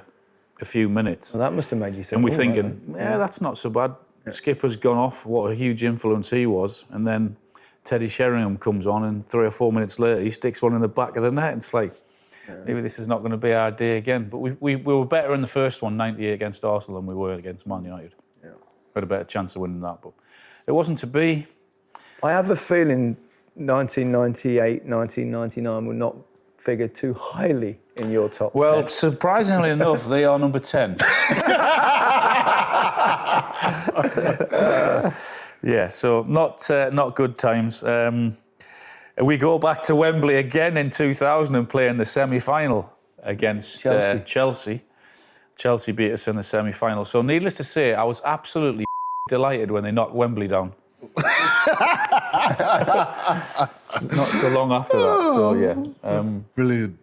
a few minutes. Well, that must have made you think. And we're thinking, that's not so bad. Yeah. Skipper's gone off. What a huge influence he was. And then Teddy Sheringham comes on, and 3 or 4 minutes later, he sticks one in the back of the net. It's like, maybe this is not going to be our day again. But we were better in the first one, 98 against Arsenal, than we were against Man United. Yeah. We had a better chance of winning that, but it wasn't to be. I have a feeling 1998, 1999 will not figure too highly in your top 10. Well, surprisingly enough, they are number 10. So not good times. We go back to Wembley again in 2000 and play in the semi-final against Chelsea. Chelsea beat us in the semi-final. So needless to say, I was absolutely delighted when they knocked Wembley down. Not so long after that. So brilliant.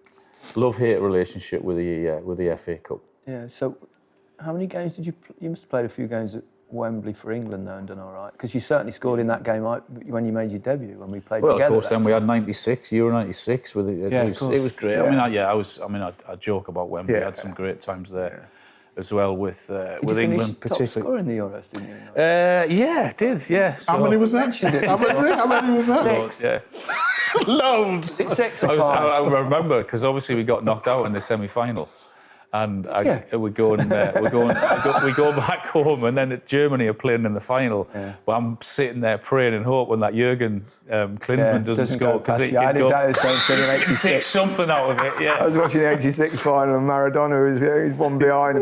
Love-hate relationship with the FA Cup. Yeah. So, how many games did you? You must have played a few games at Wembley for England, though, and done all right. Because you certainly scored in that game when you made your debut when we played together. Well, of course. Then we had '96, Euro '96. With it. It was great. Yeah. I joke about Wembley. I had some great times there. As well with England, particularly. Top scorer in the Euros, didn't you? I did. Yeah. So, how many was that? How many was that? 6. Yeah. Loads. 6 or 5. I remember because obviously we got knocked out in the semi-final, And we go back home, and then Germany are playing in the final. Yeah. But I'm sitting there praying and hoping that Jurgen Klinsmann doesn't score because it takes something out of it. Yeah. I was watching the '86 final, and Maradona was one behind. I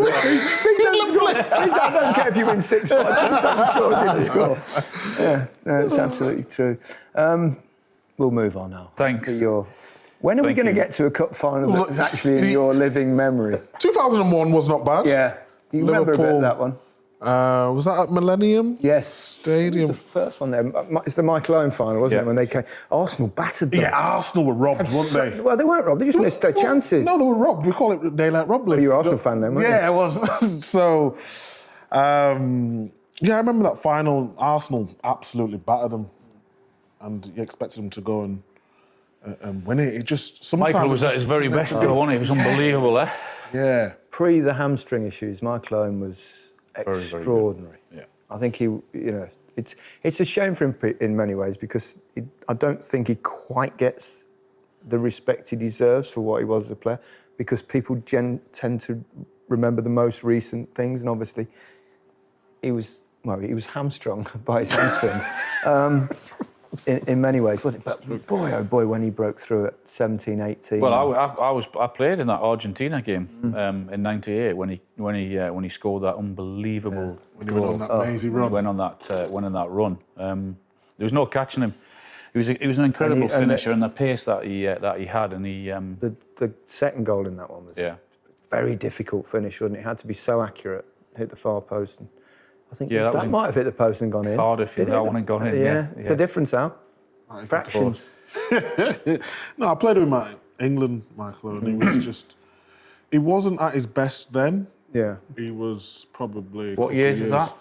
don't care if you win 6-5. Didn't score. Yeah, it's absolutely true. We'll move on now. Thanks. When are we going to get to a cup final that's actually in your living memory? 2001 was not bad. Yeah. You remember a bit of that one? Was that at Millennium? Yes. Stadium. It was the first one there. It's the Michael Owen final, wasn't it? When they came. Arsenal battered them. Yeah, Arsenal were robbed, weren't they? Well, they weren't robbed. They just missed their chances. No, they were robbed. We call it daylight robbery. Well, you're an Arsenal fan then, weren't you? Yeah, I was. So, I remember that final. Arsenal absolutely battered them. And you expected them to go and win it. It just sometimes Michael was at his very best, though, wasn't he? It was unbelievable, eh? Yeah. Pre the hamstring issues, Michael Owen was extraordinary. Yeah. I think it's a shame for him in many ways because I don't think he quite gets the respect he deserves for what he was as a player because people tend to remember the most recent things, and obviously he was hamstrung by his hamstrings. In many ways, wasn't it? But boy, oh boy, when he broke through at 17, 18. Well, I played in that Argentina game in '98 when he scored that unbelievable when he went on that lazy run. Went on that run. There was no catching him. He was an incredible finisher, and the pace that he had, and he. The second goal in that one was very difficult finish, wasn't it? It had to be so accurate, hit the far post. And I think that might have hit the post and gone in. Cardiff, that one had gone in. Yeah, it's the difference, Al. Fractions. No, I played with my England, Michael Owen. He wasn't at his best then. Yeah. He was probably... What years is that?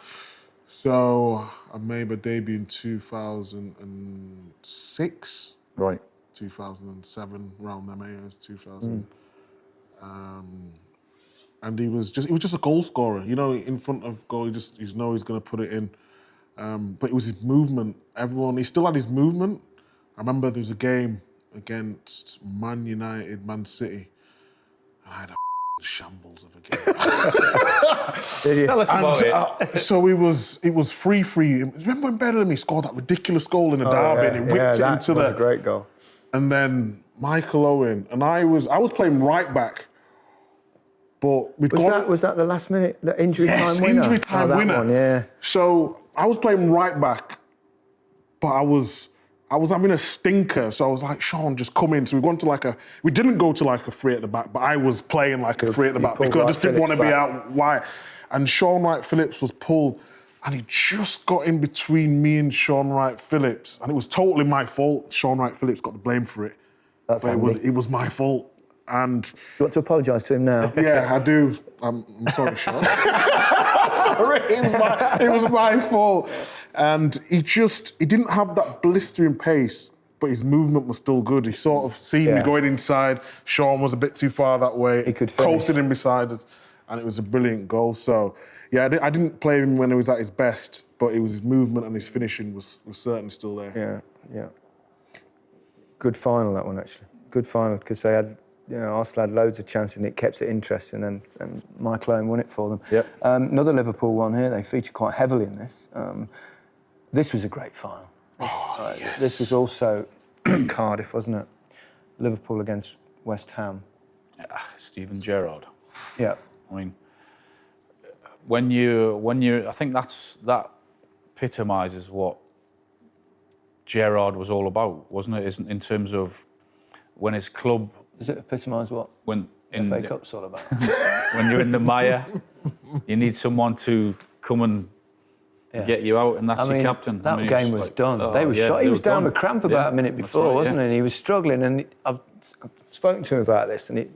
So, I made my debut in 2006. Right. 2007, around them years, 2000. And he was just a goal scorer, in front of goal. You know he's going to put it in. But it was his movement. He still had his movement. I remember there was a game against Man United, Man City, and I had a shambles of a game. Tell us about it. So it was free. Remember when Bellamy scored that ridiculous goal in a derby and he whipped it into that was a great goal. And then Michael Owen, and I was playing right back. But was that the last minute, the injury time winner? Yes, injury time winner. One, yeah. So I was playing right back, but I was having a stinker. So I was like, Sean, just come in. So we didn't go to like a free at the back, but I was playing like a free at the back because I just didn't want to be out wide. And Sean Wright Phillips was pulled, and he just got in between me and Sean Wright Phillips, and it was totally my fault. Sean Wright Phillips got the blame for it. It was my fault. And you want to apologise to him now? Yeah, I do. I'm sorry, Sean. Sorry, it was my fault. And he didn't have that blistering pace, but his movement was still good. He sort of seen me going inside. Sean was a bit too far that way. He could finish. Coasted in beside us, and it was a brilliant goal. So, yeah, I didn't play him when he was at his best, but it was his movement and his finishing was certainly still there. Yeah. Good final, that one, actually. Good final, because they had... Arsenal had loads of chances and it kept it interesting, and Michael Owen won it for them. Yep. Another Liverpool one here. They featured quite heavily in this. This was a great final. Yes. This was also Cardiff, wasn't it? Liverpool against West Ham. Steven Gerrard. Yeah. I mean, when you, I think that epitomises what Gerrard was all about, wasn't it? In terms of when his club. Does it epitomise what? When in FA Cup's all about. When you're in the mire, you need someone to come and get you out, and that's your captain. That game was done. They were shot. He was down with cramp about a minute before, wasn't he? And he was struggling, and I've spoken to him about this, and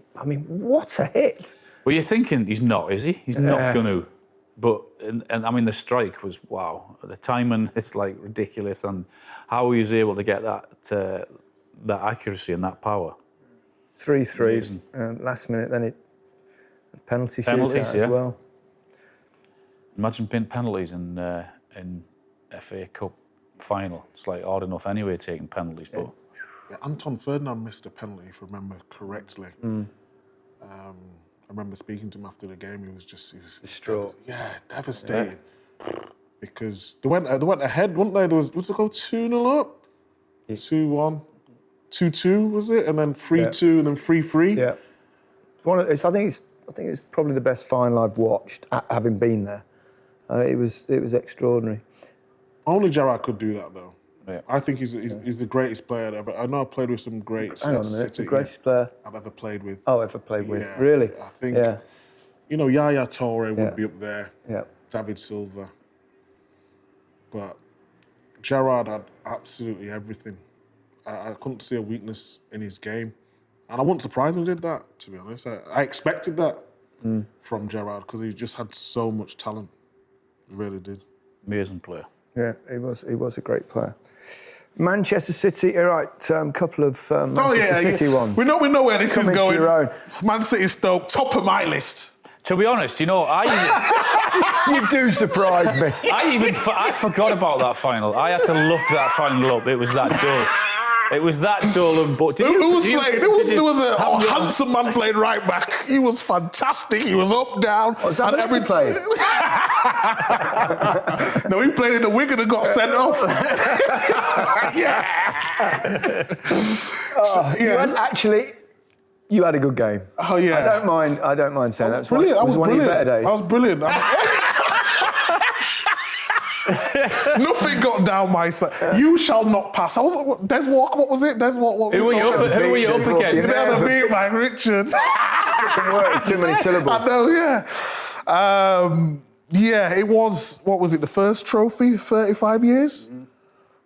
what a hit! Well, you're thinking he's not, is he? He's not going to. But and I mean, the strike was wow. The timing is like ridiculous, and how he was able to get that accuracy and that power. 3-3, last minute, then penalties as well. Imagine penalties in FA Cup final. It's like hard enough anyway taking penalties, but Anton Ferdinand missed a penalty, if I remember correctly. remember speaking to him after the game. He was distraught. Devastated. Yeah. Because they went ahead, weren't they? Was it go 2-0 up? 2-1. 2-2 was it? And then 3-2 and then 3-3. Yeah. I think it's probably the best final I've watched, having been there. It was extraordinary. Only Gerrard could do that though. Yeah. I think he's the greatest player ever. I know I've played with some great. Hang on a minute, the greatest player I've ever played with. Oh, ever played with? Yeah, Really? I think. Yeah. You know, Yaya Toure would be up there. Yeah. David Silva. But Gerrard had absolutely everything. I couldn't see a weakness in his game. And I wasn't surprised when he did that, to be honest. I expected that from Gerrard because he just had so much talent. He really did. Amazing player. Yeah, he was a great player. Manchester City, all right, couple of Manchester City ones. We know where this is going. Your own. Man City Stoke, top of my list. To be honest, you know, You do surprise me. I forgot about that final. I had to look that final up. It was that dull. It was that dull and but Who was playing? There was a handsome man playing right back. He was fantastic. He was up, down. Was that every player? No, he played in the Wigan and got sent off. You had a good game. Oh yeah. I don't mind saying that. Brilliant. It was one of your better days. I was brilliant. Nothing got down my side. You shall not pass. Des Walker, what was it? Des Walker. Who were you up against? Never beat Mike Richards. It's too many syllables. I know, yeah. It was, what was it, the first trophy, 35 years?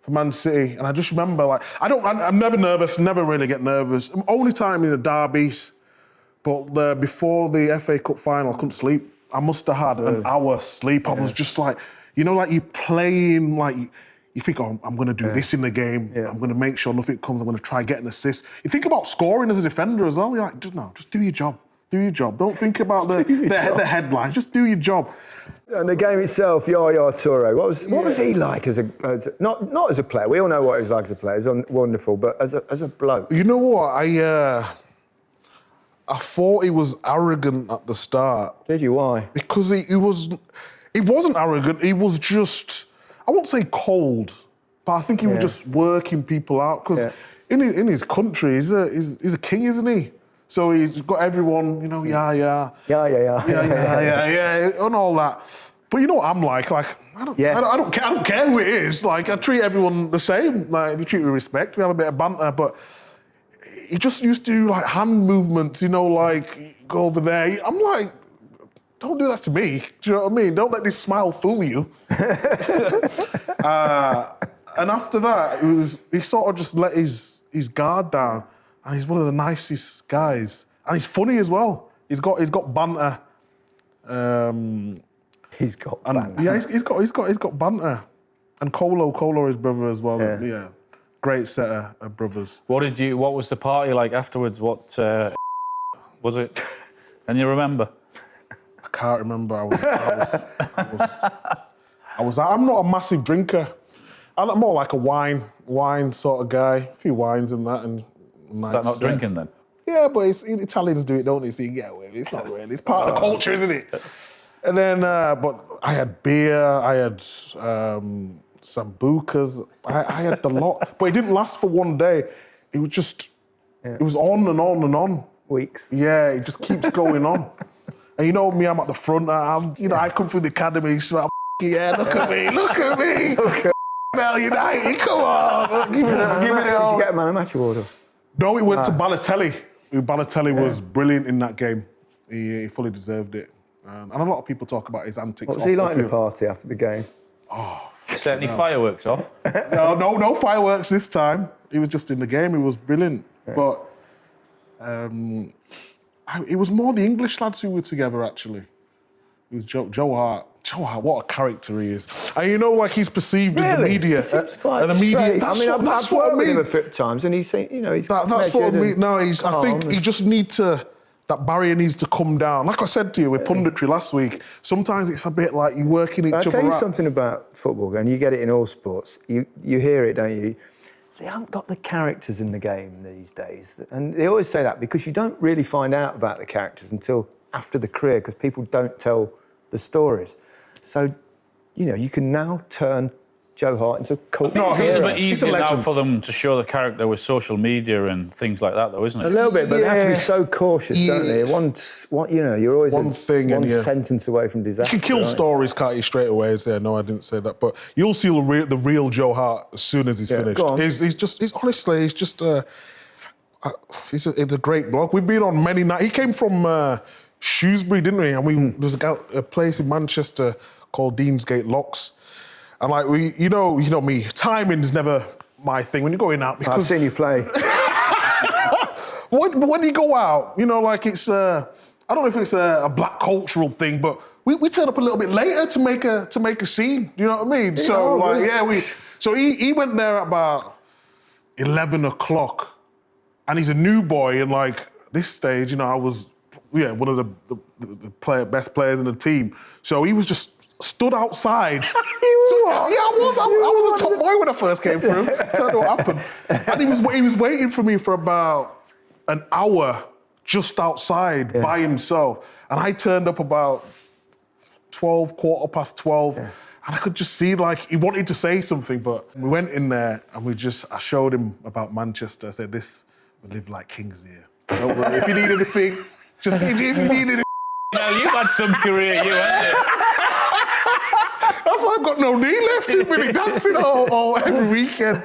For Man City. And I just remember, I'm never nervous, never really get nervous. Only time in the derbies, but before the FA Cup final, I couldn't sleep. I must have had an hour sleep. I was just like, you know, like you're playing, like you think, oh, I'm going to do this in the game. Yeah. I'm going to make sure nothing comes. I'm going to try get an assist. You think about scoring as a defender as well. You're like, just do your job. Do your job. Don't think about the headline. Just do your job. And the game itself, Yaya Toure, what was he like as not as a player? We all know what he was like as a player. He's wonderful, but as a bloke. You know what? I thought he was arrogant at the start. Did you? Why? Because he wasn't arrogant. He was just, I won't say cold, but I think he was just working people out. Because in his country, he's a king, isn't he? So he's got everyone, you know, yeah, and all that. But you know what I'm like? Like I don't care who it is. Like I treat everyone the same. Like if you treat me with respect, we have a bit of banter. But he just used to do like hand movements, you know, like go over there. I'm like, don't do that to me. Do you know what I mean? Don't let this smile fool you. And after that, he sort of just let his guard down. And he's one of the nicest guys. And he's funny as well. He's got banter. He's got banter. Yeah, he's got banter. And Colo, his brother as well. Yeah. Great set of brothers. What was the party like afterwards? What was it? Can you remember? I can't remember. I'm not a massive drinker. I'm more like a wine sort of guy. A few wines and that. And is that not drinking then? Yeah, but Italians do it, don't they? So you get away with it. It's not really. It's part of the culture, isn't it? And then, but I had beer. I had sambucas. I had the lot. But it didn't last for one day. It was just, it was on and on and on. Weeks. Yeah, it just keeps going on. And you know me, I'm at the front. I come through the academy, so look at me. Look at Man United, come on. Give it all. Did you get a man of match award? No, it went to Balotelli. Balotelli was brilliant in that game. He fully deserved it. And a lot of people talk about his antics. What was he like in the party after the game? Set any fireworks off? No fireworks this time. He was just in the game. He was brilliant. Yeah. But it was more the English lads who were together, actually. It was Joe Hart. Joe Hart, what a character he is. And you know, like he's perceived in the media. The media. That's what I mean. I've worked with him a few times, and he's seen, he's. That's what I mean. No, I think he just needs to. That barrier needs to come down. Like I said to you with punditry last week, sometimes it's a bit like you're working each other out. I'll tell you something about football, and you get it in all sports. You hear it, don't you? They haven't got the characters in the game these days. And they always say that because you don't really find out about the characters until after the career because people don't tell the stories. So, you know, you can now turn Joe Hart into a cult I think it's hero. a bit easier now for them to show the character with social media and things like that, though, isn't it? A little bit, but they have to be so cautious, don't they? You know, you're always one sentence away from disaster. You can kill stories, can't you, straight away and say, no, I didn't say that. But you'll see the real Joe Hart as soon as he's finished. He's honestly a great bloke. We've been on many nights. He came from Shrewsbury, didn't we? And there's a place in Manchester called Deansgate Locks. And like you know me, timing's never my thing when you're going out. Because I've seen you play. when you go out, you know, like it's I don't know if it's a black cultural thing, but we turn up a little bit later to make a scene. Do you know what I mean? Yeah, So like really? So he went there at about 11 o'clock, and he's a new boy. And like this stage, you know, I was one of the best players in the team. So he was just stood outside. I was a top boy when I first came through. Don't know what happened. And he was waiting for me for about an hour just outside by himself. And I turned up about 12, 12:15. Yeah. And I could just see like he wanted to say something, but we went in there and I showed him about Manchester. I said, we live like kings here. Don't worry. If you need anything, if you need anything. Well, you've had some career, you, haven't you? That's why I've got no knee left. Too many dancing all every weekend.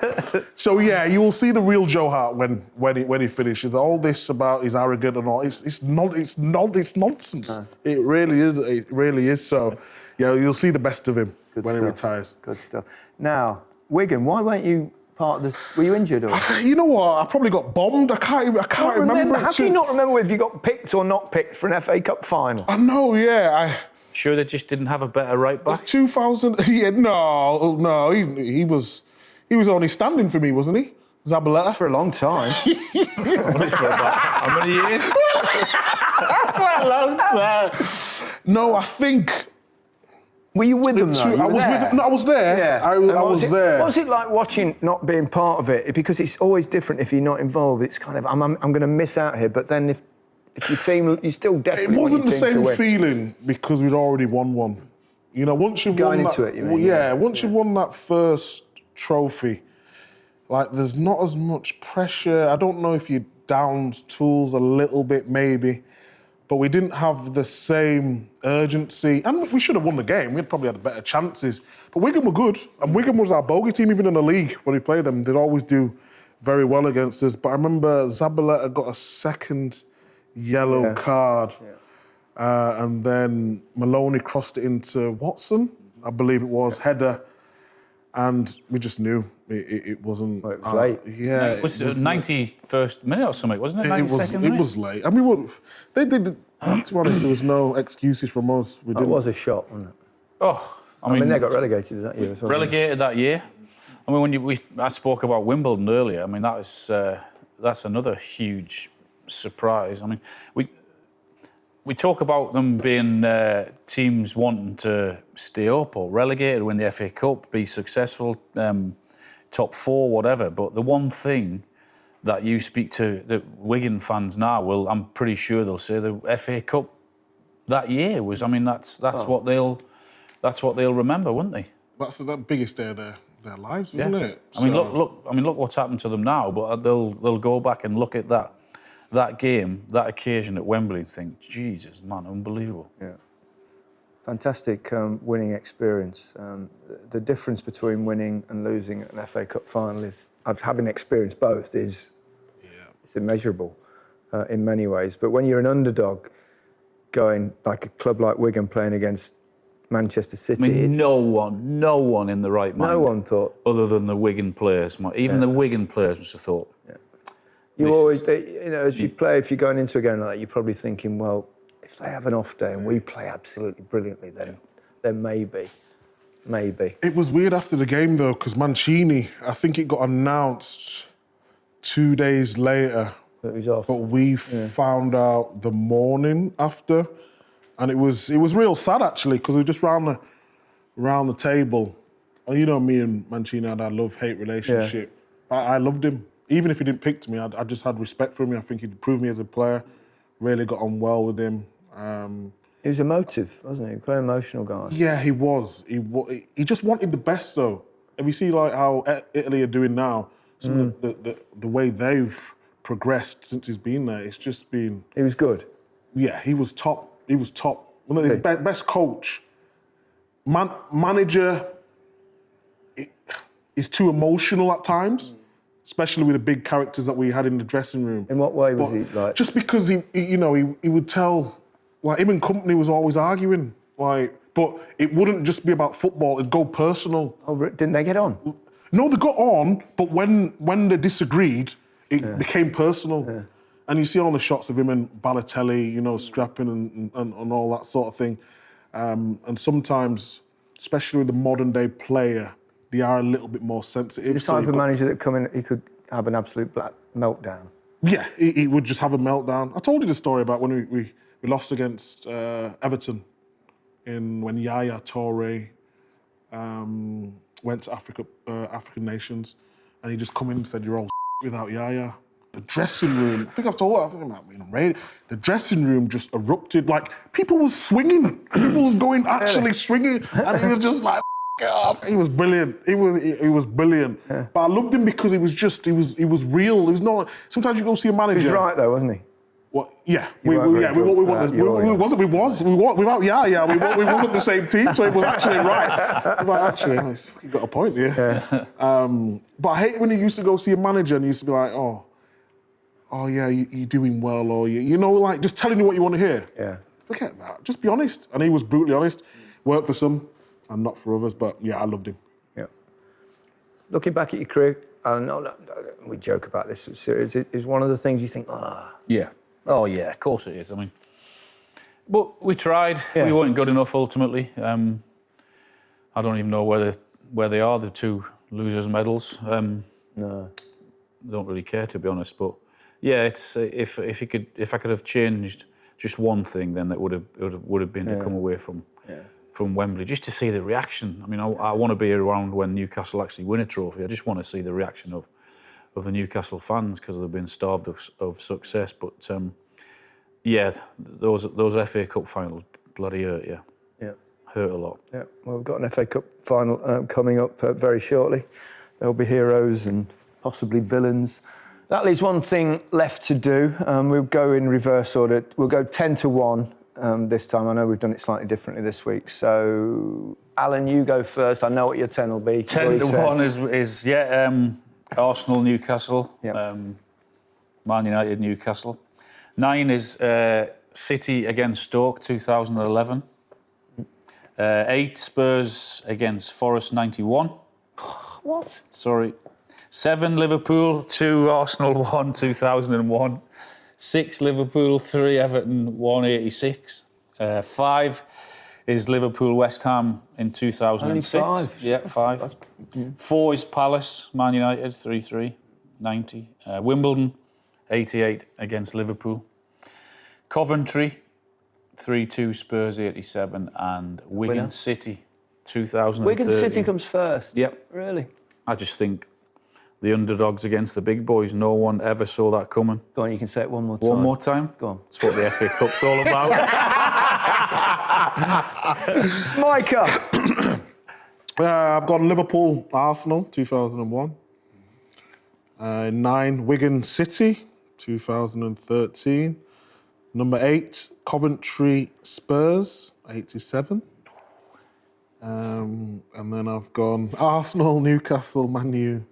So yeah, you will see the real Joe Hart when he finishes. All this about he's arrogant and all, it's nonsense. It really is. It really is. So yeah, you'll see the best of him when he retires. Good stuff. Now, Wigan, why weren't you part of the? Were you injured or? You know what? I probably got bombed. I can't remember. How can you not remember if you got picked or not picked for an FA Cup final? I know. Yeah. Sure, they just didn't have a better right back. 2000. Yeah, no. He was only standing for me, wasn't he? Zabaleta for a long time. Only for about how many years? For a long time. No, I think. Were you with them though? I was there. Yeah. I was there. What was it like watching not being part of it? Because it's always different if you're not involved. It's kind of I'm going to miss out here. But then if your team, you still definitely. It wasn't want the your team to same win. feeling because we'd already won one. You know, once you've going won into that, it, you mean? Once you've won that first trophy, like there's not as much pressure. I don't know if you downed tools a little bit, maybe. But we didn't have the same urgency. And we should have won the game. We'd probably had better chances. But Wigan were good. And Wigan was our bogey team, even in the league, when we played them. They'd always do very well against us. But I remember Zabaleta got a second yellow card. Yeah. And then Maloney crossed it into Watson, I believe it was, header. And we just knew it wasn't... Well, it was late. Yeah. It was 91st minute or something, wasn't it? 92nd minute? It was late. I mean, they did... To be honest, there was no excuses from us. It was a shot, wasn't it? Oh, I mean, they got relegated that year as well. Relegated that year. I mean, I spoke about Wimbledon earlier. I mean, that's another huge surprise. I mean, we talk about them being teams wanting to stay up or relegated, win the FA Cup, be successful, top four, whatever. But the one thing that you speak to the Wigan fans now, I'm pretty sure they'll say the FA Cup that year was. I mean, that's what they'll remember, wouldn't they? That's the biggest day of their lives, isn't it? I mean, look what's happened to them now. But they'll go back and look at that game, that occasion at Wembley, and think, Jesus, man, unbelievable. Yeah. Fantastic winning experience. The difference between winning and losing an FA Cup final is, having experienced both, it's immeasurable in many ways. But when you're an underdog, going like a club like Wigan playing against Manchester City, I mean, no one in the right mind. No one thought, other than the Wigan players. Even the Wigan players must have thought. Yeah. You always, as you play, if you're going into a game like that, you're probably thinking, well, if they have an off day and we play absolutely brilliantly, then maybe. It was weird after the game though, because Mancini, I think it got announced 2 days later. It was off. But we found out the morning after, and it was real sad actually, because we were just round the table, and you know me and Mancini had a love-hate relationship. Yeah. I loved him. Even if he didn't pick me, I just had respect for him. I think he'd proved me as a player. Really got on well with him. He was emotive, wasn't he? Quite emotional guy. Yeah, he was. He just wanted the best, though. If you see like how Italy are doing now, some of the way they've progressed since he's been there, it's just been. He was good. Yeah, he was top. He was top. One of his best coach, manager. Is too emotional at times, especially with the big characters that we had in the dressing room. In what way was he like? Just because he would tell, like him and company was always arguing, like, but it wouldn't just be about football. It'd go personal. Oh, didn't they get on? No, they got on, but when they disagreed, it became personal. Yeah. And you see all the shots of him and Balotelli, scrapping and all that sort of thing. And sometimes, especially with the modern day player, they are a little bit more sensitive. The type of manager that come in, he could have an absolute black meltdown. Yeah, he would just have a meltdown. I told you the story about when we lost against Everton when Yaya Toure went to African nations, and he just come in and said, "You're all without Yaya." The dressing room, I think I've told her, I think I'm not being on radio, the dressing room just erupted. Like, people was swinging. People was going, actually swinging. And he was just like, off. He was brilliant. He was brilliant. Yeah. But I loved him because he was real. It was not, sometimes you go see a manager. He was right, though, wasn't he? Well, yeah. We without Yaya, we wasn't the same team, so it was actually right. I was like, actually, he's fucking got a point here. Yeah. But I hate when you used to go see a manager and you used to be like, oh yeah, you're doing well, or like just telling you what you want to hear. Yeah. Forget that. Just be honest. And he was brutally honest. Worked for some and not for others, but yeah, I loved him. Yeah. Looking back at your career, we joke about this, is one of the things you think, Yeah. Oh, yeah, of course it is. I mean, but we tried. Yeah. We weren't good enough ultimately. I don't even know where they are, the two losers' medals. No. I don't really care, to be honest, but yeah, it's if I could have changed just one thing, then that would have been to come away from Wembley, just to see the reaction. I mean, I want to be around when Newcastle actually win a trophy. I just want to see the reaction of the Newcastle fans because they've been starved of success. But yeah, those FA Cup finals bloody hurt you. Yeah, hurt a lot. Yeah, well, we've got an FA Cup final coming up very shortly. There'll be heroes and possibly villains. That leaves one thing left to do. We'll go in reverse order. We'll go 10-1 this time. I know we've done it slightly differently this week. So, Alan, you go first. I know what your 10 will be. 10-1 is Arsenal, Newcastle, yep. Man United, Newcastle. 9 is City against Stoke, 2011. 8, Spurs against Forest, 91. What? Sorry. 7, Liverpool, 2, Arsenal, 1, 2001. 6, Liverpool, 3, Everton, 1, 86. 5 is Liverpool, West Ham in 2006. Only 5? Yeah, 5. 4 is Palace, Man United, 3-3, 90. Wimbledon, 88 against Liverpool. Coventry, 3-2, Spurs, 87. And Wigan City, 2013. Wigan City comes first? Yep. Really? I just think the underdogs against the big boys, no one ever saw that coming. Go on, you can say it one more time. One more time? Go on. That's what the FA Cup's all about. Micah. I've got Liverpool, Arsenal, 2001. 9, Wigan City, 2013. Number 8, Coventry Spurs, 87. And then I've gone Arsenal, Newcastle, Man U,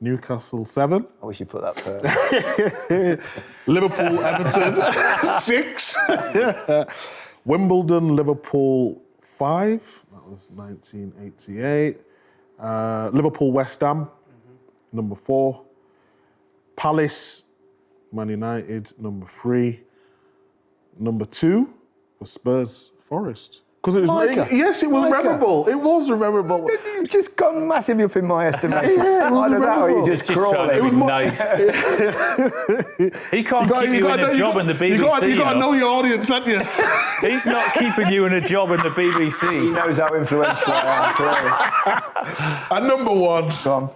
Newcastle 7. I wish you put that first. Liverpool, Everton 6. Wimbledon, Liverpool 5. That was 1988. Liverpool, West Ham, number 4. Palace, Man United, number 3. Number 2 was Spurs, Forest. Because it was, yes, it was memorable. It was memorable. You just gone massively up in my estimation. Yeah, it was memorable. You just crawling. It was nice. He can't keep you in a job in the BBC. You got to know your audience, haven't you? He's not keeping you in a job in the BBC. He knows how influential I am, clearly. And number 1. Go on.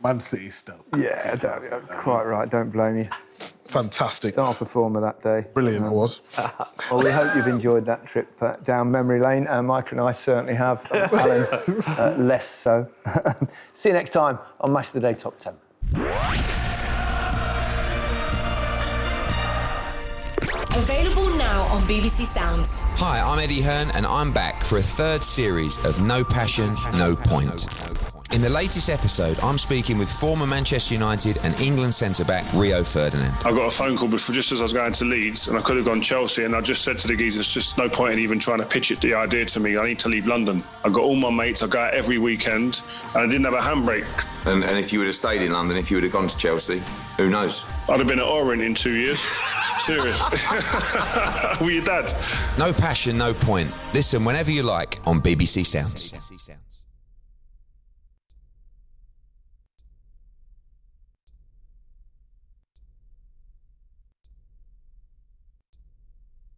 Man City Stoke. Yeah, quite right. Don't blame you. Fantastic. Star performer that day. Brilliant it was. Well, we hope you've enjoyed that trip down memory lane. Mike and I certainly have. Alan, less so. See you next time on Match of the Day Top 10. Available now on BBC Sounds. Hi, I'm Eddie Hearn and I'm back for a third series of No Passion, No Point. In the latest episode, I'm speaking with former Manchester United and England centre-back Rio Ferdinand. I got a phone call before, just as I was going to Leeds, and I could have gone Chelsea, and I just said to the geezers, there's just no point in even trying to pitch it, the idea to me. I need to leave London. I got all my mates, I go out every weekend, and I didn't have a handbrake. And if you would have stayed in London, if you would have gone to Chelsea, who knows? I'd have been at Orient in 2 years. Serious. With your dad. No Passion, No Point. Listen whenever you like on BBC Sounds.